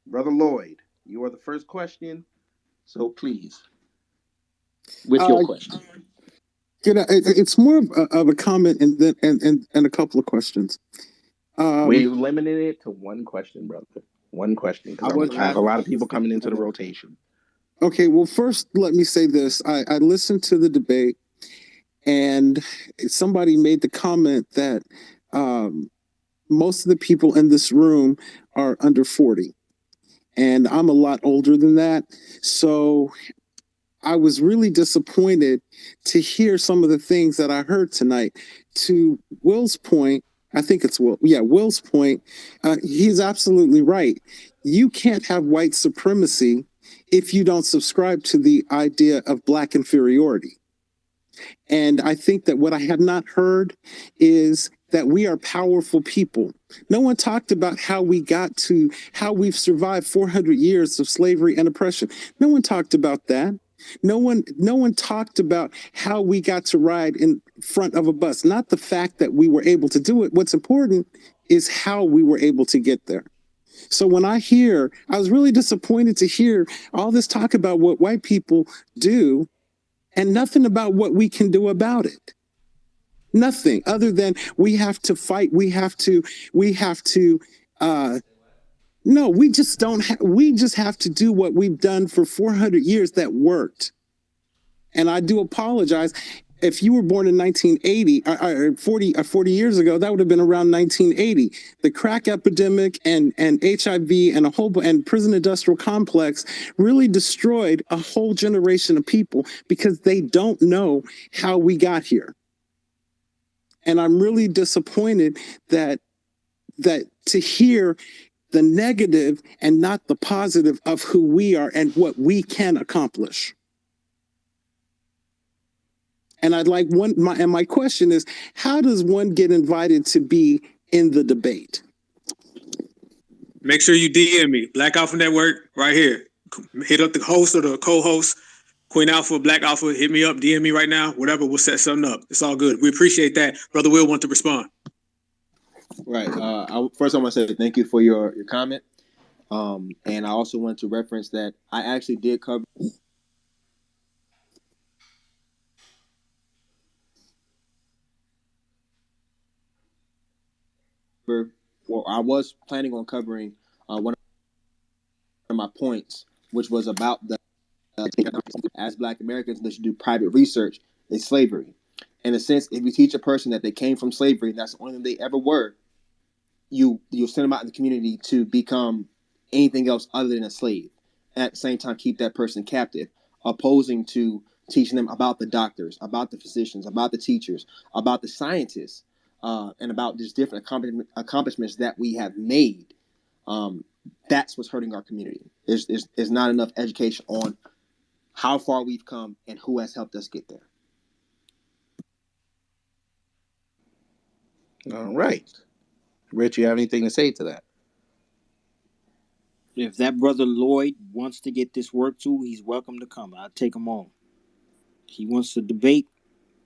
Brother Lloyd, you are the first question, so please, with your question. It's more of a comment and then and a couple of questions. We limited it to one question, brother. One question, because I have a lot of people coming into the rotation. Okay, well, first, let me say this. I listened to the debate, and somebody made the comment that most of the people in this room are under 40. And I'm a lot older than that. So I was really disappointed to hear some of the things that I heard tonight. To Will's point, I think it's Will. Yeah, Will's point, he's absolutely right. You can't have white supremacy if you don't subscribe to the idea of Black inferiority. And I think that what I have not heard is that we are powerful people. No one talked about how we've survived 400 years of slavery and oppression. No one talked about that. No one talked about how we got to ride in front of a bus. Not the fact that we were able to do it. What's important is how we were able to get there. So when I was really disappointed to hear all this talk about what white people do and nothing about what we can do about it. Nothing other than we have to fight. We just have to do what we've done for 400 years that worked. And I do apologize. If you were born in 1980 or 40 years ago, that would have been around 1980. The crack epidemic and HIV and prison industrial complex really destroyed a whole generation of people because they don't know how we got here. And I'm really disappointed that to hear the negative and not the positive of who we are and what we can accomplish. And my question is, how does one get invited to be in the debate? Make sure you DM me, Black Alpha Network, right here. Hit up the host or the co-host, Queen Alpha, Black Alpha, hit me up, DM me right now, whatever, we'll set something up. It's all good. We appreciate that. Brother Will want to respond. Right. First, I want to say thank you for your comment. And I also want to reference that I actually did cover I was planning on covering one of my points, which was about the as Black Americans, they should do private research in slavery. In a sense, if you teach a person that they came from slavery and that's the only thing they ever were, you'll send them out in the community to become anything else other than a slave. And at the same time, keep that person captive, opposing to teaching them about the doctors, about the physicians, about the teachers, about the scientists, and about just different accomplishments that we have made. That's what's hurting our community. There's not enough education on how far we've come and who has helped us get there. All right. Rich, you have anything to say to that? If that brother Lloyd wants to get this work too, he's welcome to come. I'll take him on. He wants to debate,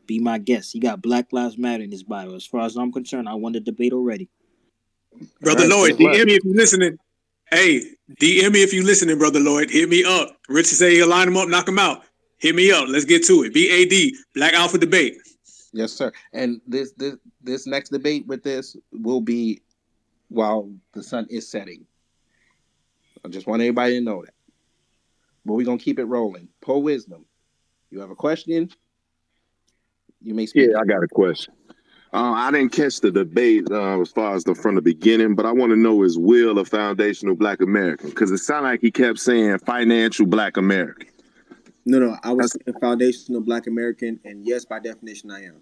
be my guest. He got Black Lives Matter in his bio. As far as I'm concerned, I won the debate already. Brother Lloyd, DM me if you're listening. Hey, DM me if you're listening, Brother Lloyd. Hit me up. Rich say he'll line him up, knock him out. Hit me up. Let's get to it. BAD, Black Alpha Debate. Yes, sir. And this next debate with this will be while the sun is setting. I just want everybody to know that. But we're going to keep it rolling. Poe Wisdom, you have a question? You may speak. Yeah, I got a question. I didn't catch the debate as far as from the beginning, but I want to know, is Will a foundational Black American? Because it sounded like he kept saying financial Black American. No, I was a foundational Black American, and yes, by definition, I am.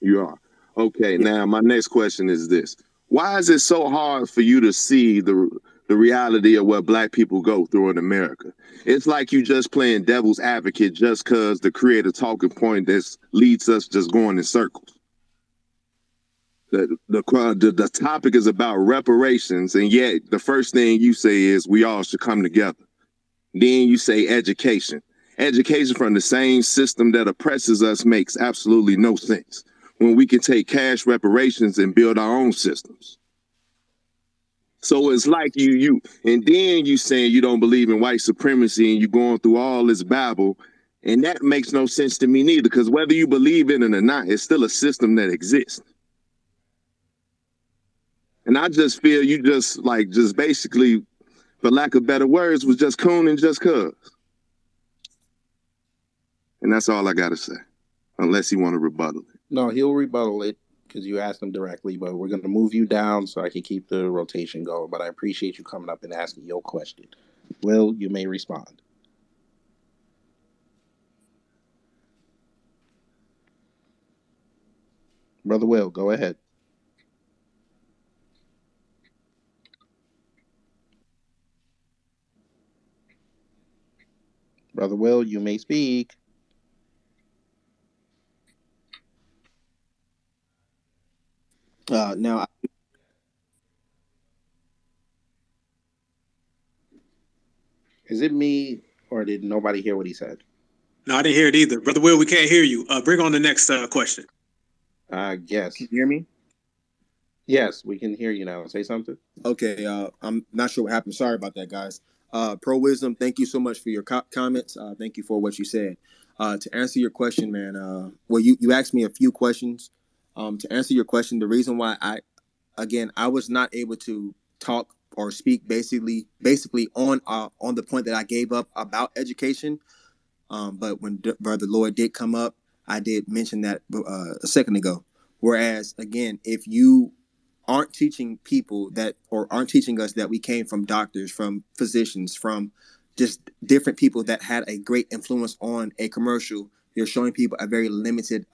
You are. Okay, now my next question is this. Why is it so hard for you to see the reality of what Black people go through in America? It's like you just playing devil's advocate just because the creative talking point that leads us just going in circles. The topic is about reparations, and yet the first thing you say is we all should come together. Then you say education. Education from the same system that oppresses us makes absolutely no sense when we can take cash reparations and build our own systems. So it's like and then you saying you don't believe in white supremacy and you going through all this babble, and that makes no sense to me neither, because whether you believe in it or not, it's still a system that exists. And I just feel you just basically, for lack of better words, was just cooning just cuz. And that's all I gotta say, unless you want to rebuttal it. No, he'll rebuttal it because you asked him directly, but we're going to move you down so I can keep the rotation going. But I appreciate you coming up and asking your question. Will, you may respond. Brother Will, go ahead. Brother Will, you may speak. Now, Is it me or did nobody hear what he said? No, I didn't hear it either. Brother Will, we can't hear you. Bring on the next question. I guess. can you hear me? Yes, we can hear you now. Say something. Okay, I'm not sure what happened. Sorry about that, guys. Pro Wisdom, thank you so much for your comments. Thank you for what you said. To answer your question, man, well, you asked me a few questions. To answer your question, the reason why I was not able to talk or speak basically on the point that I gave up about education. But when Brother Lloyd did come up, I did mention that a second ago. Whereas, again, if you aren't teaching people that, or aren't teaching us that we came from doctors, from physicians, from just different people that had a great influence on a commercial, you're showing people a very limited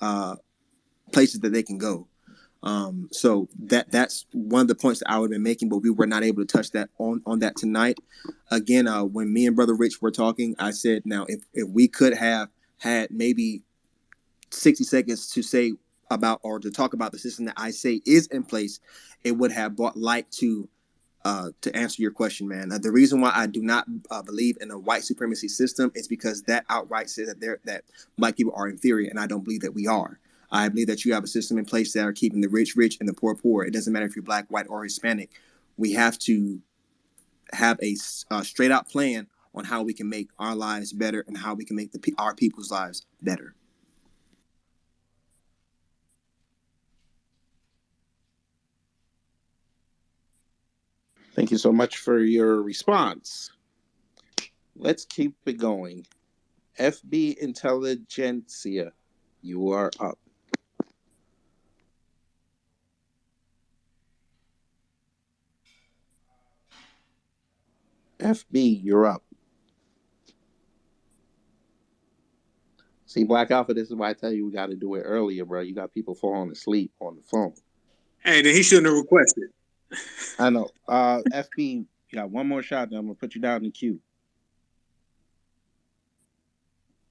places that they can go. So that's one of the points that I would have been making, but we were not able to touch that on that tonight. Again, when me and Brother Rich were talking, I said, now if we could have had maybe 60 seconds to say about, or to talk about the system that I say is in place, it would have brought light to answer your question, man. The reason why I do not believe in a white supremacy system is because that outright says that black people are inferior, and I don't believe that we are. I believe that you have a system in place that are keeping the rich rich and the poor poor. It doesn't matter if you're black, white, or Hispanic. We have to have a straight out plan on how we can make our lives better and how we can make our people's lives better. Thank you so much for your response. Let's keep it going. FB Intelligentsia, you are up. FB, you're up. See, Black Alpha, this is why I tell you we got to do it earlier, bro. You got people falling asleep on the phone. Hey, then he shouldn't have requested. I know. FB, you got one more shot, then I'm going to put you down in the queue.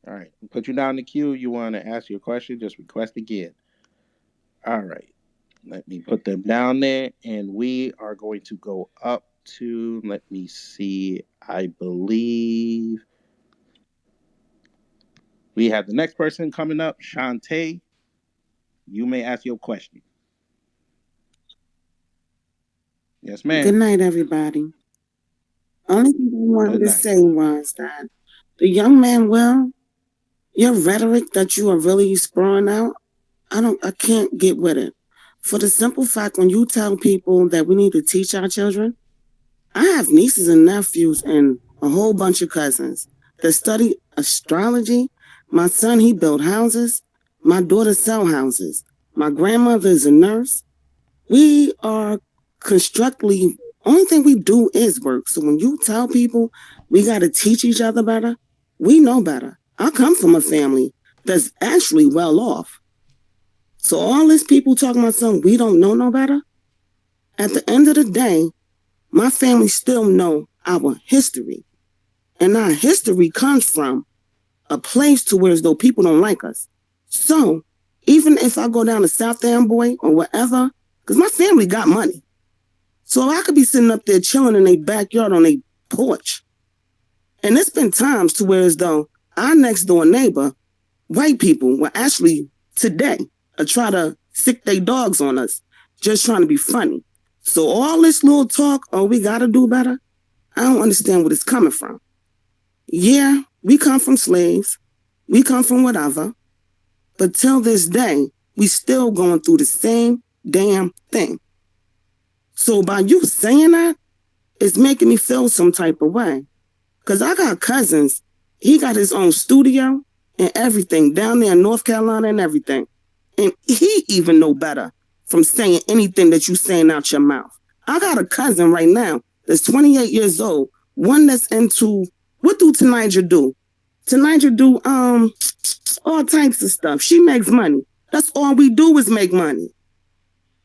All right. Put you down in the queue. You want to ask your question, just request again. All right. Let me put them down there, and we are going to go up to, let me see, I believe we have the next person coming up, Shantae. You may ask your question. Yes, ma'am. Good night, everybody. Only thing I wanted to say was that the young man, Will, your rhetoric that you are really sprawling out, I can't get with it. For the simple fact, when you tell people that we need to teach our children, I have nieces and nephews and a whole bunch of cousins that study astrology. My son, he built houses. My daughter sell houses. My grandmother is a nurse. We are constructively, only thing we do is work. So when you tell people we got to teach each other better, we know better. I come from a family that's actually well off. So all these people talking about something we don't know no better, at the end of the day, my family still know our history. And our history comes from a place to where as though people don't like us. So even if I go down to South Amboy or whatever, because my family got money. So I could be sitting up there chilling in their backyard on their porch. And it's been times to where as though our next door neighbor, white people, were actually today try to sick their dogs on us, just trying to be funny. So all this little talk, oh, we got to do better, I don't understand where it's coming from. Yeah, we come from slaves. We come from whatever. But till this day, we still going through the same damn thing. So by you saying that, it's making me feel some type of way. Because I got cousins. He got his own studio and everything down there in North Carolina and everything. And he even know better from saying anything that you saying out your mouth. I got a cousin right now that's 28 years old. One that's into, what do Tanaja do? Tanaja do all types of stuff. She makes money. That's all we do is make money.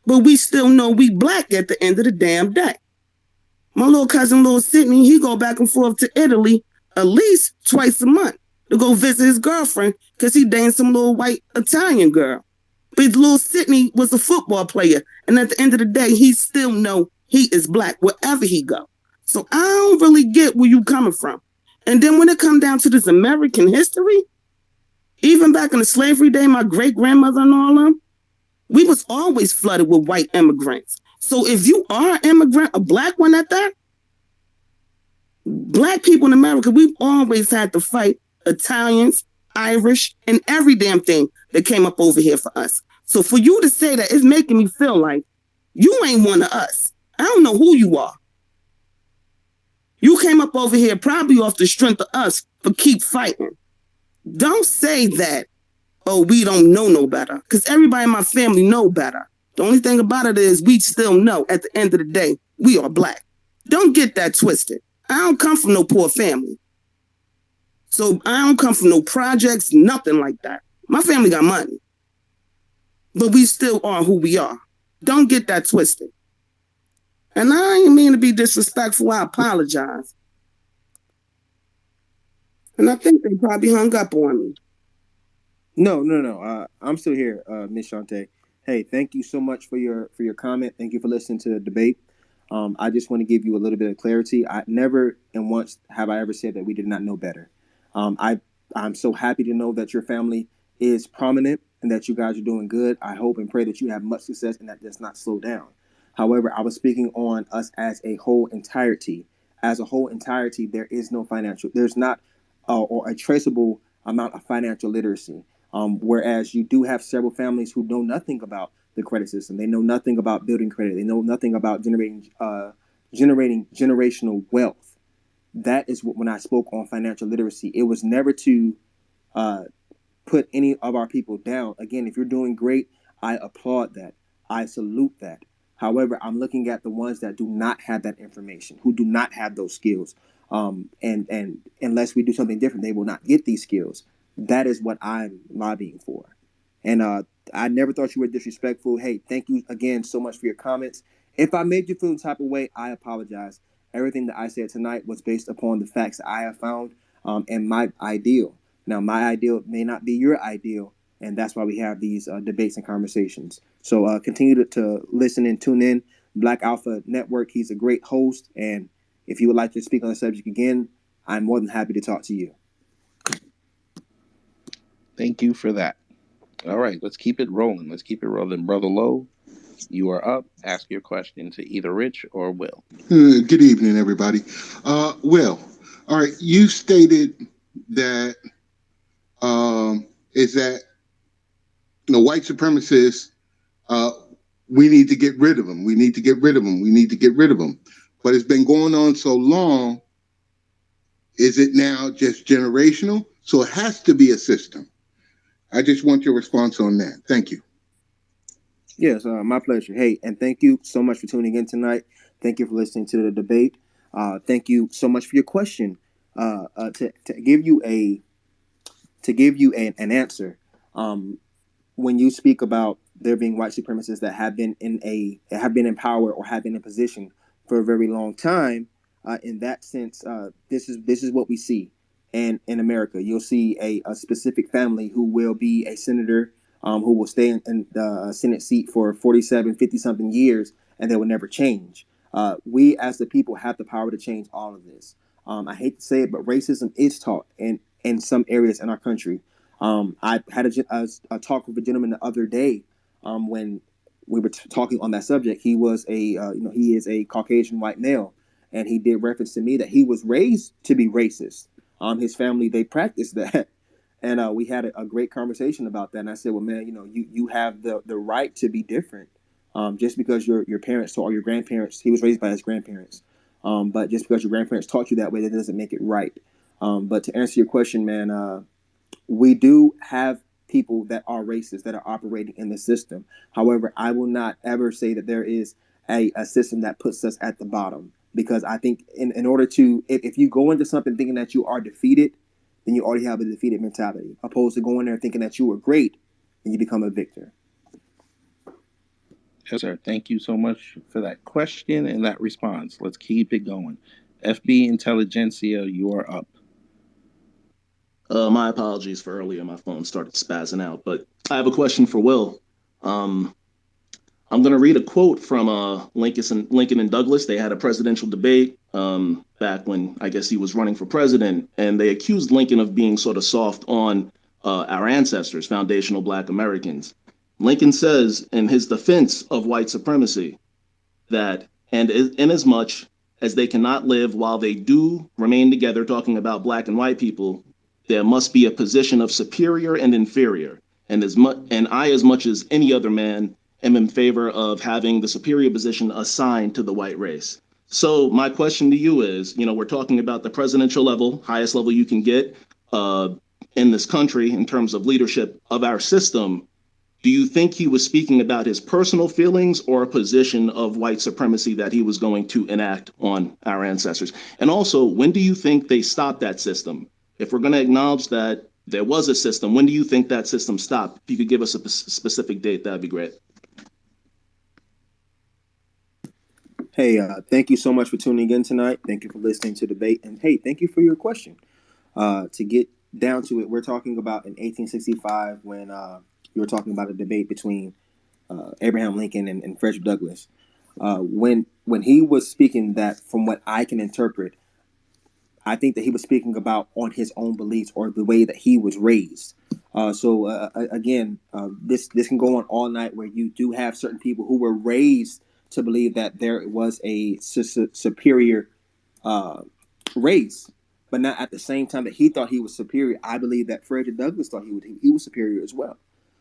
But we still know we black at the end of the damn day. My little cousin, little Sydney, he go back and forth to Italy at least twice a month to go visit his girlfriend because he dating some little white Italian girl. But little Sydney was a football player, and at the end of the day, he still know he is black wherever he go. So I don't really get where you coming from. And then when it come down to this American history, even back in the slavery day, my great grandmother and all them, we was always flooded with white immigrants. So if you are an immigrant, a black one at that, black people in America, we've always had to fight Italians, Irish, and every damn thing that came up over here for us. So for you to say that, it's making me feel like you ain't one of us. I don't know who you are. You came up over here probably off the strength of us for keep fighting. Don't say that, oh, we don't know no better, because everybody in my family know better. The only thing about it is we still know at the end of the day, we are black. Don't get that twisted. I don't come from no poor family. So I don't come from no projects, nothing like that. My family got money. But we still are who we are. Don't get that twisted. And I ain't mean to be disrespectful. I apologize. And I think they probably hung up on me. No. I'm still here, Miss Shante. Hey, thank you so much for your comment. Thank you for listening to the debate. I just want to give you a little bit of clarity. I never and once have I ever said that we did not know better. I'm so happy to know that your family is prominent and that you guys are doing good. I hope and pray that you have much success and that does not slow down. However, I was speaking on us as a whole entirety. As a whole entirety, there is no financial. There's not or a traceable amount of financial literacy. Whereas you do have several families who know nothing about the credit system. They know nothing about building credit. They know nothing about generating generational wealth. That is what, when I spoke on financial literacy, it was never to put any of our people down. Again, if you're doing great, I applaud that. I salute that. However, I'm looking at the ones that do not have that information, who do not have those skills. And unless we do something different, they will not get these skills. That is what I'm lobbying for. And I never thought you were disrespectful. Hey, thank you again so much for your comments. If I made you feel the type of way, I apologize. Everything that I said tonight was based upon the facts that I have found and my ideal. Now, my ideal may not be your ideal, and that's why we have these debates and conversations. So continue to listen and tune in. Black Alpha Network, he's a great host, and if you would like to speak on the subject again, I'm more than happy to talk to you. Thank you for that. All right, let's keep it rolling. Brother Lowe, you are up. Ask your question to either Rich or Will. Good evening, everybody. Will, all right, you stated that is that the white supremacists, we need to get rid of them. We need to get rid of them. But it's been going on so long. Is it now just generational? So it has to be a system. I just want your response on that. Thank you. Yes, my pleasure. Hey, and thank you so much for tuning in tonight. Thank you for listening to the debate. Thank you so much for your question. To give you an answer. When you speak about there being white supremacists that have been in power or have been in position for a very long time, in that sense, this is what we see. And in America, you'll see a specific family who will be a senator, who will stay in the Senate seat for 47, 50 something years, and they will never change. We as the people have the power to change all of this. I hate to say it, but racism is taught in some areas in our country. I had a talk with a gentleman the other day when we were talking on that subject, he was he is a Caucasian white male, and he did reference to me that he was raised to be racist. His family, they practiced that. And we had a great conversation about that. And I said, well, man, you have the right to be different. Just because your parents or your grandparents, he was raised by his grandparents. But just because your grandparents taught you that way, that doesn't make it right. But to answer your question, man, we do have people that are racist that are operating in the system. However, I will not ever say that there is a system that puts us at the bottom, because I think in order to, if you go into something thinking that you are defeated, then you already have a defeated mentality, opposed to going there thinking that you were great and you become a victor. Yes, sir. Thank you so much for that question and that response. Let's keep it going. FB Intelligentsia, you are up. My apologies for earlier. My phone started spazzing out, but I have a question for Will. Um, I'm going to read a quote from Lincoln and Douglas. They had a presidential debate back when I guess he was running for president, and they accused Lincoln of being sort of soft on our ancestors, foundational Black Americans. Lincoln says in his defense of white supremacy that, and inasmuch as they cannot live while they do remain together, talking about Black and white people, there must be a position of superior and inferior. And I, as much as any other man, am in favor of having the superior position assigned to the white race. So my question to you is, we're talking about the presidential level, highest level you can get in this country in terms of leadership of our system. Do you think he was speaking about his personal feelings or a position of white supremacy that he was going to enact on our ancestors? And also, when do you think they stopped that system? If we're going to acknowledge that there was a system, when do you think that system stopped? If you could give us a specific date, that'd be great. Hey, thank you so much for tuning in tonight. Thank you for listening to debate. And hey, thank you for your question. To get down to it, we're talking about in 1865 when you were talking about a debate between Abraham Lincoln and Frederick Douglass. When he was speaking that, from what I can interpret, I think that he was speaking about on his own beliefs or the way that he was raised. This can go on all night, where you do have certain people who were raised to believe that there was a superior race, but not at the same time that he thought he was superior. I believe that Frederick Douglass thought he was superior as well.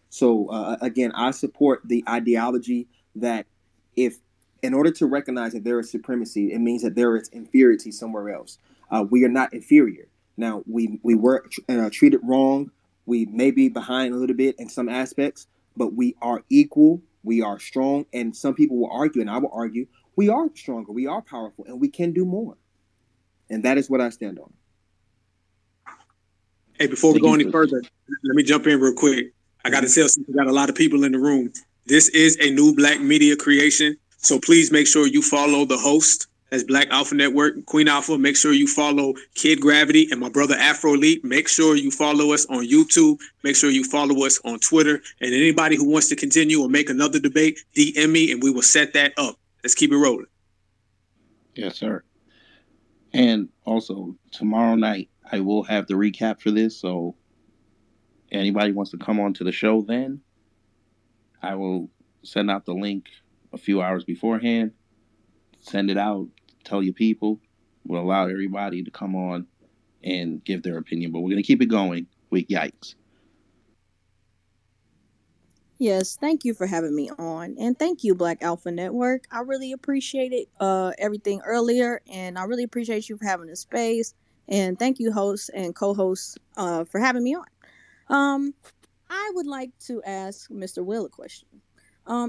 So again, I support the ideology that if, in order to recognize that there is supremacy, it means that there is inferiority somewhere else. We are not inferior. Now, we were treated wrong. We may be behind a little bit in some aspects, but we are equal. We are strong. And some people will argue, and I will argue, we are stronger. We are powerful, and we can do more. And that is what I stand on. Hey, before we go any further, let me jump in real quick. I got to tell you, we got a lot of people in the room. This is a new Black media creation. So please make sure you follow the host. That's Black Alpha Network, Queen Alpha. Make sure you follow Kid Gravity and my brother Afro Elite. Make sure you follow us on YouTube. Make sure you follow us on Twitter. And anybody who wants to continue or make another debate, DM me and we will set that up. Let's keep it rolling. Yes, sir. And also, tomorrow night, I will have the recap for this. So anybody wants to come on to the show then, I will send out the link a few hours beforehand. Send it out. Tell your people. We'll allow everybody to come on and give their opinion. But we're going to keep it going with Yikes. Yes, thank you for having me on. And thank you, Black Alpha Network. I really appreciate it, everything earlier, and I really appreciate you for having the space. And thank you, hosts and co-hosts, for having me on. I would like to ask Mr. Will a question.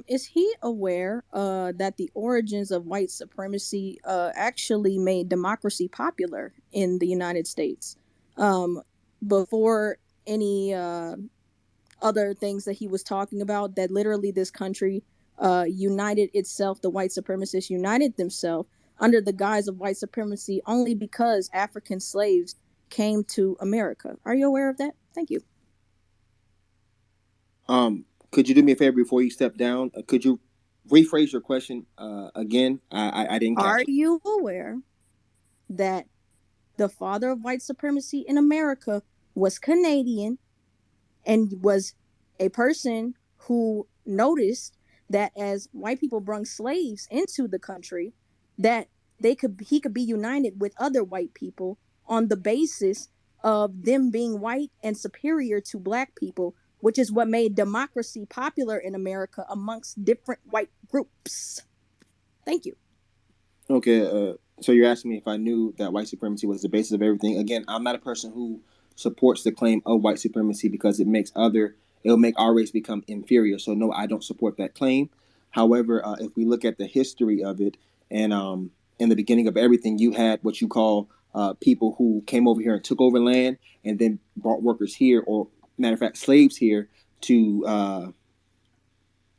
Is he aware that the origins of white supremacy actually made democracy popular in the United States before any other things that he was talking about, that literally this country united itself, the white supremacists united themselves under the guise of white supremacy only because African slaves came to America? Are you aware of that? Thank you. Could you do me a favor before you step down? Could you rephrase your question again? I didn't catch Are it. you aware that the father of white supremacy in America was Canadian and was a person who noticed that as white people brung slaves into the country, that he could be united with other white people on the basis of them being white and superior to black people, which is what made democracy popular in America amongst different white groups. Thank you. Okay, so you're asking me if I knew that white supremacy was the basis of everything. Again, I'm not a person who supports the claim of white supremacy because it'll make our race become inferior. So no, I don't support that claim. However, if we look at the history of it, and in the beginning of everything, you had what you call people who came over here and took over land, and then brought workers here, or matter of fact, slaves here to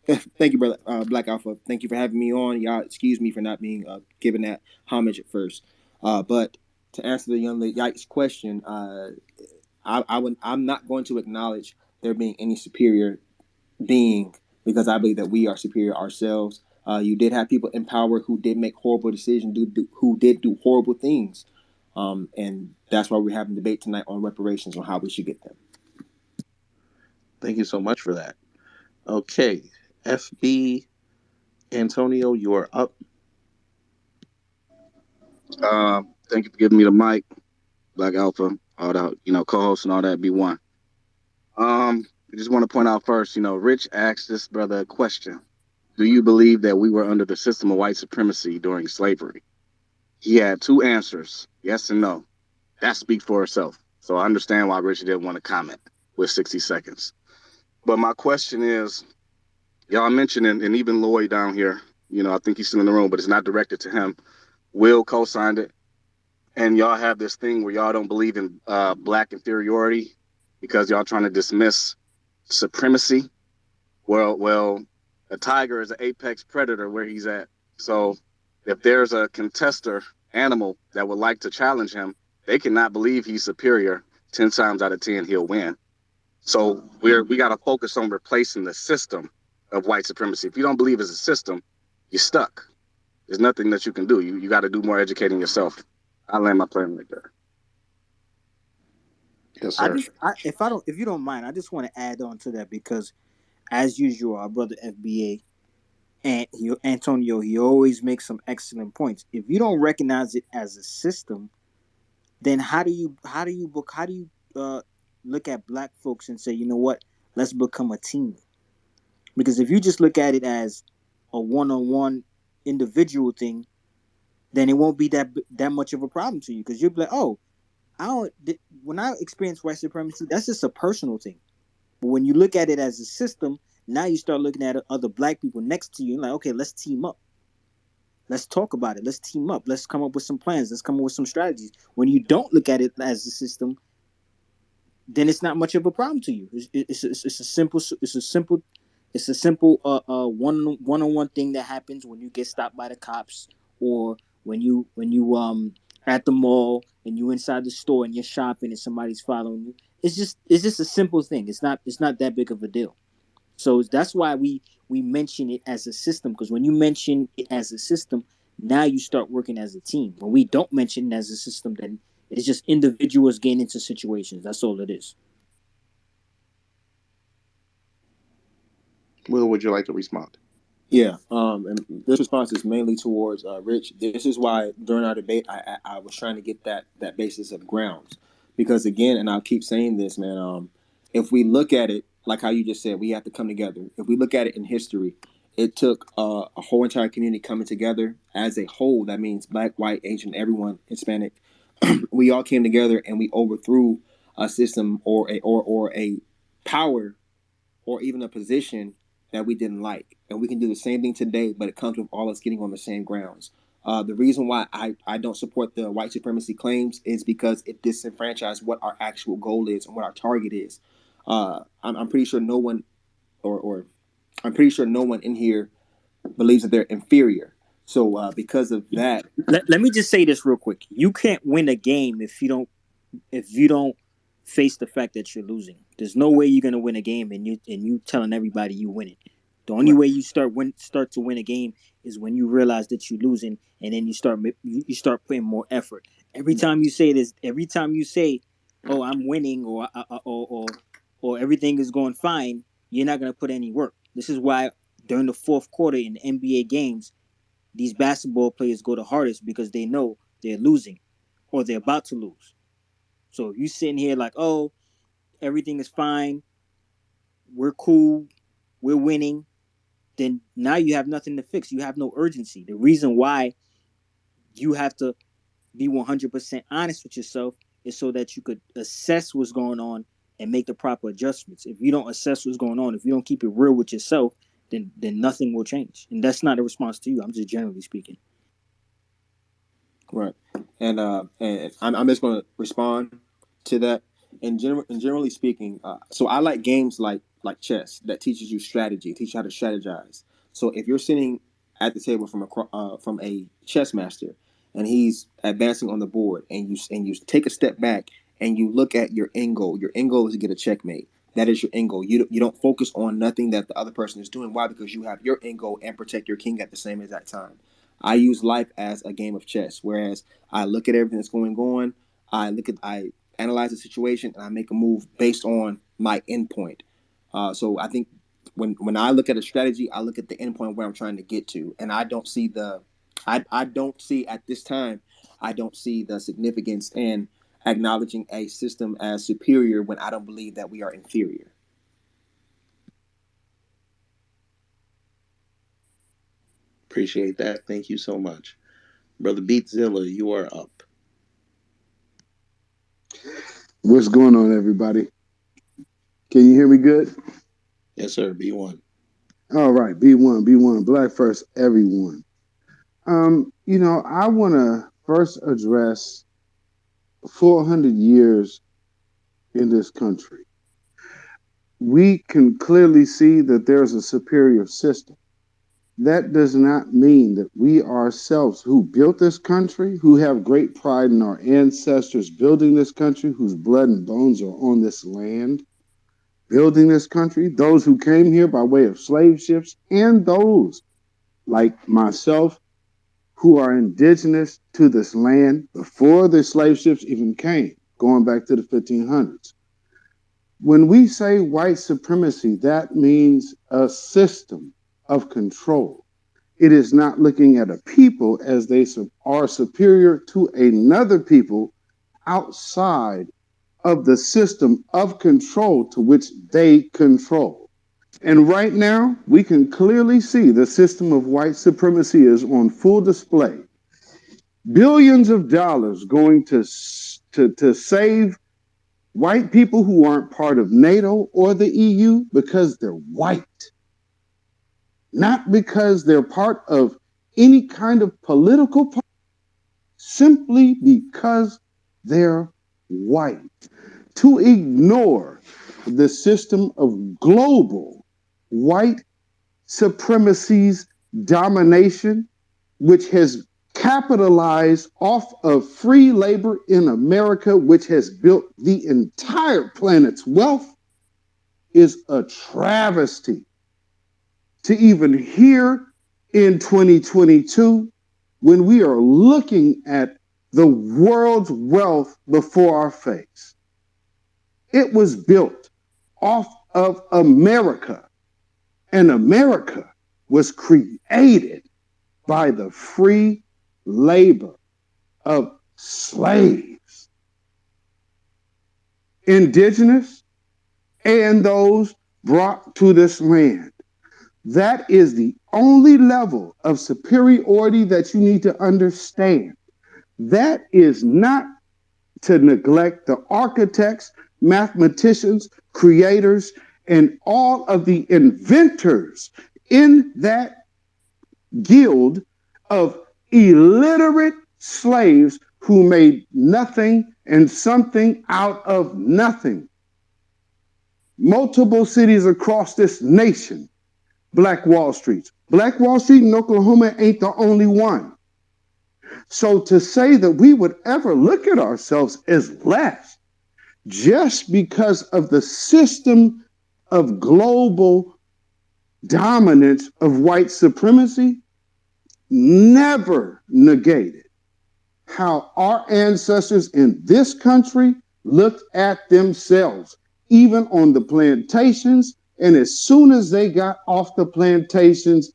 thank you, brother Black Alpha. Thank you for having me on. Y'all, excuse me for not being given that homage at first. But to answer the young lady Yikes question, I'm not going to acknowledge there being any superior being because I believe that we are superior ourselves. You did have people in power who did make horrible decisions, who did do horrible things, and that's why we're having debate tonight on reparations on how we should get them. Thank you so much for that. Okay, FB Antonio, you are up. Thank you for giving me the mic, Black Alpha, all that, co-host and all that. Be one. I just want to point out first, Rich asked this brother a question: do you believe that we were under the system of white supremacy during slavery? He had two answers: yes and no. That speaks for itself. So I understand why Rich didn't want to comment with 60 seconds. But my question is, y'all mentioned, and even Lloyd down here, I think he's still in the room, but it's not directed to him. Will co-signed it. And y'all have this thing where y'all don't believe in black inferiority because y'all trying to dismiss supremacy. Well, a tiger is an apex predator where he's at. So if there's a contester animal that would like to challenge him, they cannot believe he's superior. 10 times out of 10, he'll win. So we got to focus on replacing the system of white supremacy. If you don't believe it's a system, you're stuck. There's nothing that you can do. You got to do more educating yourself. I land my plane right there. Yes, sir. If you don't mind, I just want to add on to that because, as usual, our brother FBA and Antonio, he always makes some excellent points. If you don't recognize it as a system, then how do you look at black folks and say, you know what, let's become a team? Because if you just look at it as a one-on-one individual thing, then it won't be that much of a problem to you because you'll be like, oh, when I experience white supremacy, that's just a personal thing. But when you look at it as a system, now you start looking at other black people next to you and like, okay, let's team up. Let's talk about it. Let's team up. Let's come up with some plans. Let's come up with some strategies. When you don't look at it as a system, then it's not much of a problem to you. It's a simple one-on-one thing that happens when you get stopped by the cops, or when you at the mall and you inside the store and you're shopping and somebody's following you. It's just a simple thing. It's not that big of a deal. So that's why we mention it as a system, because when you mention it as a system, now you start working as a team. When we don't mention it as a system, then it's just individuals getting into situations. That's all it is. Will, would you like to respond? Yeah, and this response is mainly towards Rich. This is why during our debate, I was trying to get that basis of grounds, because again, and I'll keep saying this, man. If we look at it like how you just said, we have to come together. If we look at it in history, it took a whole entire community coming together as a whole. That means black, white, Asian, everyone, Hispanic. We all came together and we overthrew a system or a power or even a position that we didn't like. And we can do the same thing today, but it comes with all us getting on the same grounds. The reason why I don't support the white supremacy claims is because it disenfranchises what our actual goal is and what our target is. I'm pretty sure no one, or I'm pretty sure no one in here believes that they're inferior. So because of that, let me just say this real quick. You can't win a game if you don't face the fact that you're losing. There's no way you're gonna win a game and you telling everybody you win it. The only way you start to win a game is when you realize that you're losing, and then you start putting more effort. Every time you say this, every time you say, "Oh, I'm winning," or everything is going fine, you're not gonna put any work. This is why during the fourth quarter in NBA games, these basketball players go the hardest because they know they're losing or they're about to lose. So if you sitting here like, oh, everything is fine, we're cool, we're winning, then now you have nothing to fix. You have no urgency. The reason why you have to be 100% honest with yourself is so that you could assess what's going on and make the proper adjustments. If you don't assess what's going on, if you don't keep it real with yourself, then nothing will change. And that's not a response to you. I'm just generally speaking. Right. And I'm just going to respond to that. Generally speaking, so I like games like chess that teaches you strategy, teach you how to strategize. So if you're sitting at the table from a chess master and he's advancing on the board, and you take a step back and you look at your end goal. Your end goal is to get a checkmate. That is your end goal. You don't focus on nothing that the other person is doing. Why? Because you have your end goal and protect your king at the same exact time. I use life as a game of chess, whereas I look at everything that's going on. I analyze the situation and I make a move based on my endpoint. So I think when I look at a strategy, I look at the endpoint where I'm trying to get to, and I don't see I don't see at this time, I don't see the significance in acknowledging a system as superior when I don't believe that we are inferior. Appreciate that. Thank you so much. Brother Beatzilla, you are up. What's going on, everybody? Can you hear me good? Yes, sir. B1. All right, B1, Black First, everyone. I want to first address 400 years in this country. We can clearly see that there's a superior system. That does not mean that we ourselves who built this country, who have great pride in our ancestors building this country, whose blood and bones are on this land, building this country, those who came here by way of slave ships, and those like myself who are indigenous to this land before the slave ships even came, going back to the 1500s. When we say white supremacy, that means a system of control. It is not looking at a people as they are superior to another people outside of the system of control to which they control. And right now, we can clearly see the system of white supremacy is on full display. Billions of dollars going to save white people who aren't part of NATO or the EU because they're white. Not because they're part of any kind of political party, simply because they're white. To ignore the system of global white supremacy's domination, which has capitalized off of free labor in America, which has built the entire planet's wealth, is a travesty. To even hear in 2022, when we are looking at the world's wealth before our face. It was built off of America, and America was created by the free labor of slaves, indigenous, and those brought to this land. That is the only level of superiority that you need to understand. That is not to neglect the architects, mathematicians, creators, and all of the inventors in that guild of illiterate slaves who made nothing and something out of nothing. Multiple cities across this nation, Black Wall Streets. Black Wall Street in Oklahoma ain't the only one. So to say that we would ever look at ourselves as less just because of the system of global dominance of white supremacy never negated how our ancestors in this country looked at themselves, even on the plantations And as soon as they got off the plantations,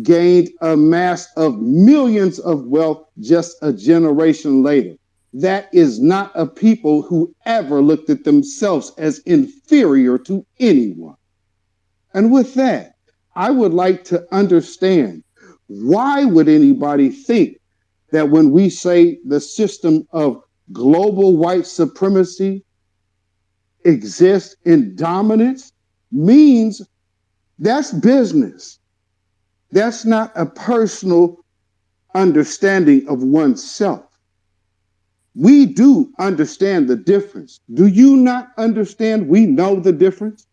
gained a mass of millions of wealth just a generation later. That is not a people who ever looked at themselves as inferior to anyone. And with that, I would like to understand, why would anybody think that when we say the system of global white supremacy exists in dominance means that's business? That's not a personal understanding of oneself. We do understand the difference. Do you not understand? We know the difference.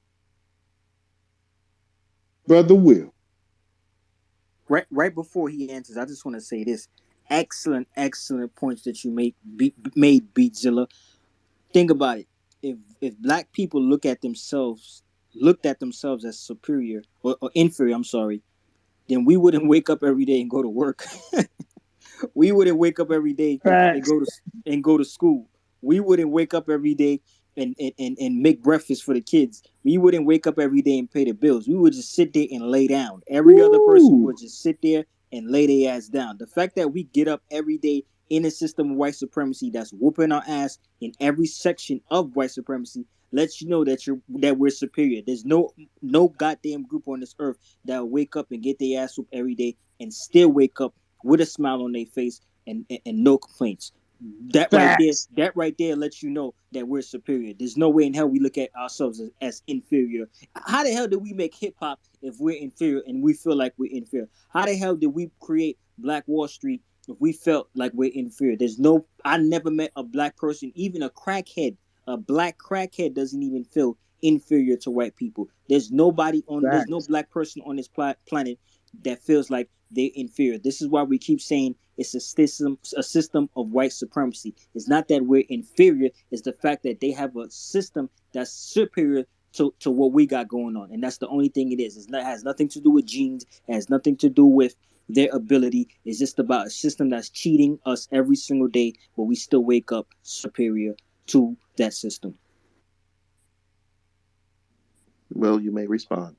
Brother Will. Right before he answers, I just want to say this: excellent points that you made, Beatzilla. Think about it. If black people looked at themselves as superior or inferior, I'm sorry, then we wouldn't wake up every day and go to work. We wouldn't wake up every day and Facts. go to school. We wouldn't wake up every day and make breakfast for the kids. We wouldn't wake up every day and pay the bills. We would just sit there and lay down. Every other person Woo. would just sit there and lay their ass down. The fact that we get up every day in a system of white supremacy that's whooping our ass in every section of white supremacy lets you know that we're superior. There's no goddamn group on this earth that will wake up and get their ass whooped every day and still wake up with a smile on their face and no complaints. Facts. That right there lets you know that we're superior. There's no way in hell we look at ourselves as inferior. How the hell did we make hip hop if we're inferior and we feel like we're inferior? How the hell did we create Black Wall Street if we felt like we're inferior? I never met a black person, even a crackhead. A black crackhead doesn't even feel inferior to white people. There's no Facts. black person on this planet that feels like they're inferior. This is why we keep saying it's a system of white supremacy. It's not that we're inferior, it's the fact that they have a system that's superior to what we got going on. And that's the only thing it is. It has nothing to do with genes, it has nothing to do with their ability. It's just about a system that's cheating us every single day, but we still wake up superior to that system. Will, you may respond.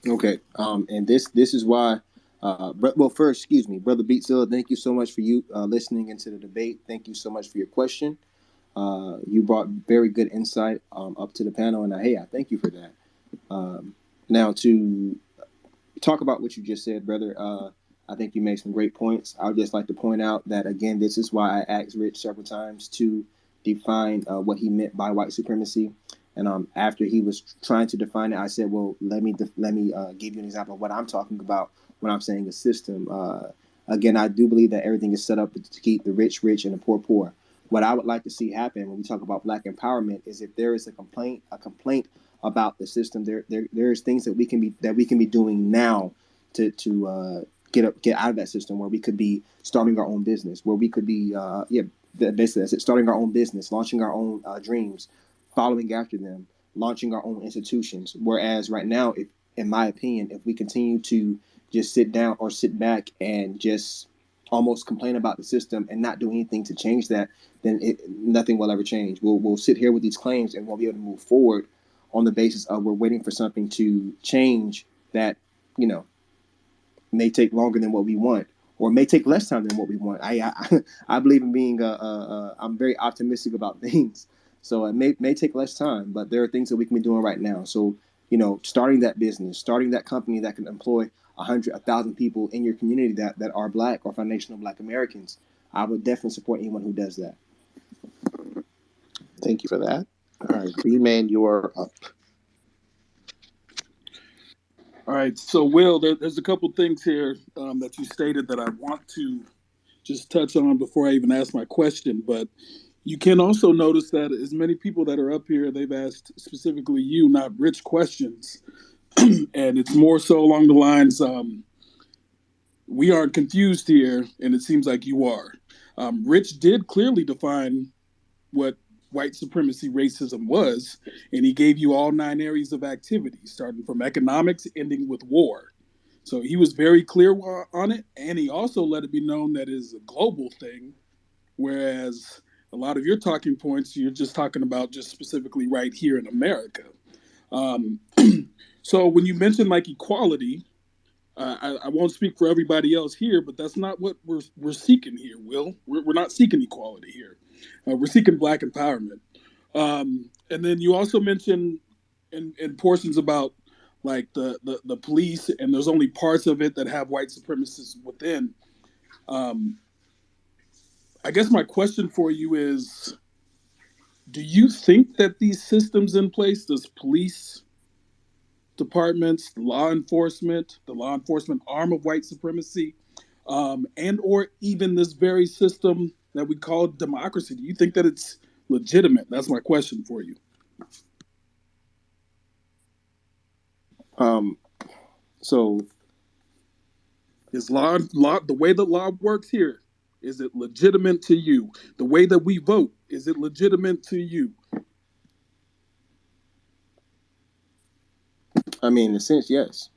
Okay. And this is why. Well, first, excuse me, brother Beatzilla. Thank you so much for you listening into the debate. Thank you so much for your question. You brought very good insight up to the panel, and I thank you for that. Now to talk about what you just said, brother. I think you made some great points. I would just like to point out that again, this is why I asked Rich several times to define what he meant by white supremacy. And after he was trying to define it, I said, "Well, let me give you an example of what I'm talking about when I'm saying a system." Again, I do believe that everything is set up to keep the rich rich and the poor poor. What I would like to see happen when we talk about black empowerment is if there is a complaint about the system, there's things that we can be doing now to get out of that system, where we could be starting our own business, where we could be basically that's it, starting our own business, launching our own dreams, following after them, launching our own institutions. Whereas right now, if in my opinion, if we continue to just sit down or sit back and just almost complain about the system and not do anything to change that, then nothing will ever change. We'll sit here with these claims and won't be able to move forward on the basis of we're waiting for something to change that, you know, may take longer than what we want, or may take less time than what we want. I believe in being I'm very optimistic about things, so it may take less time, but there are things that we can be doing right now. So starting that business, starting that company that can employ 100, 1,000 people in your community that are black or foundational black Americans. I would definitely support anyone who does that. Thank you for that. All right, B-Man, you're up. All right. So, Will, there's a couple things here that you stated that I want to just touch on before I even ask my question. But you can also notice that as many people that are up here, they've asked specifically you, not Rich, questions. And it's more so along the lines, we aren't confused here, and it seems like you are. Rich did clearly define what white supremacy racism was, and he gave you all 9 areas of activity, starting from economics, ending with war. So he was very clear on it, and he also let it be known that it is a global thing, whereas a lot of your talking points, you're just talking about just specifically right here in America. Um, so when you mention like equality, I won't speak for everybody else here, but that's not what we're seeking here. Will we're not seeking equality here. We're seeking black empowerment. And then you also mentioned in portions about like the police, and there's only parts of it that have white supremacists within. Um, I guess my question for you is: do you think that these systems in place, this police departments, the law enforcement arm of white supremacy, and or even this very system that we call democracy, do you think that it's legitimate? That's my question for you. Um, so Is law the way that law works here? Is it legitimate to you? The way that we vote, is it legitimate to you? I mean, in a sense, yes.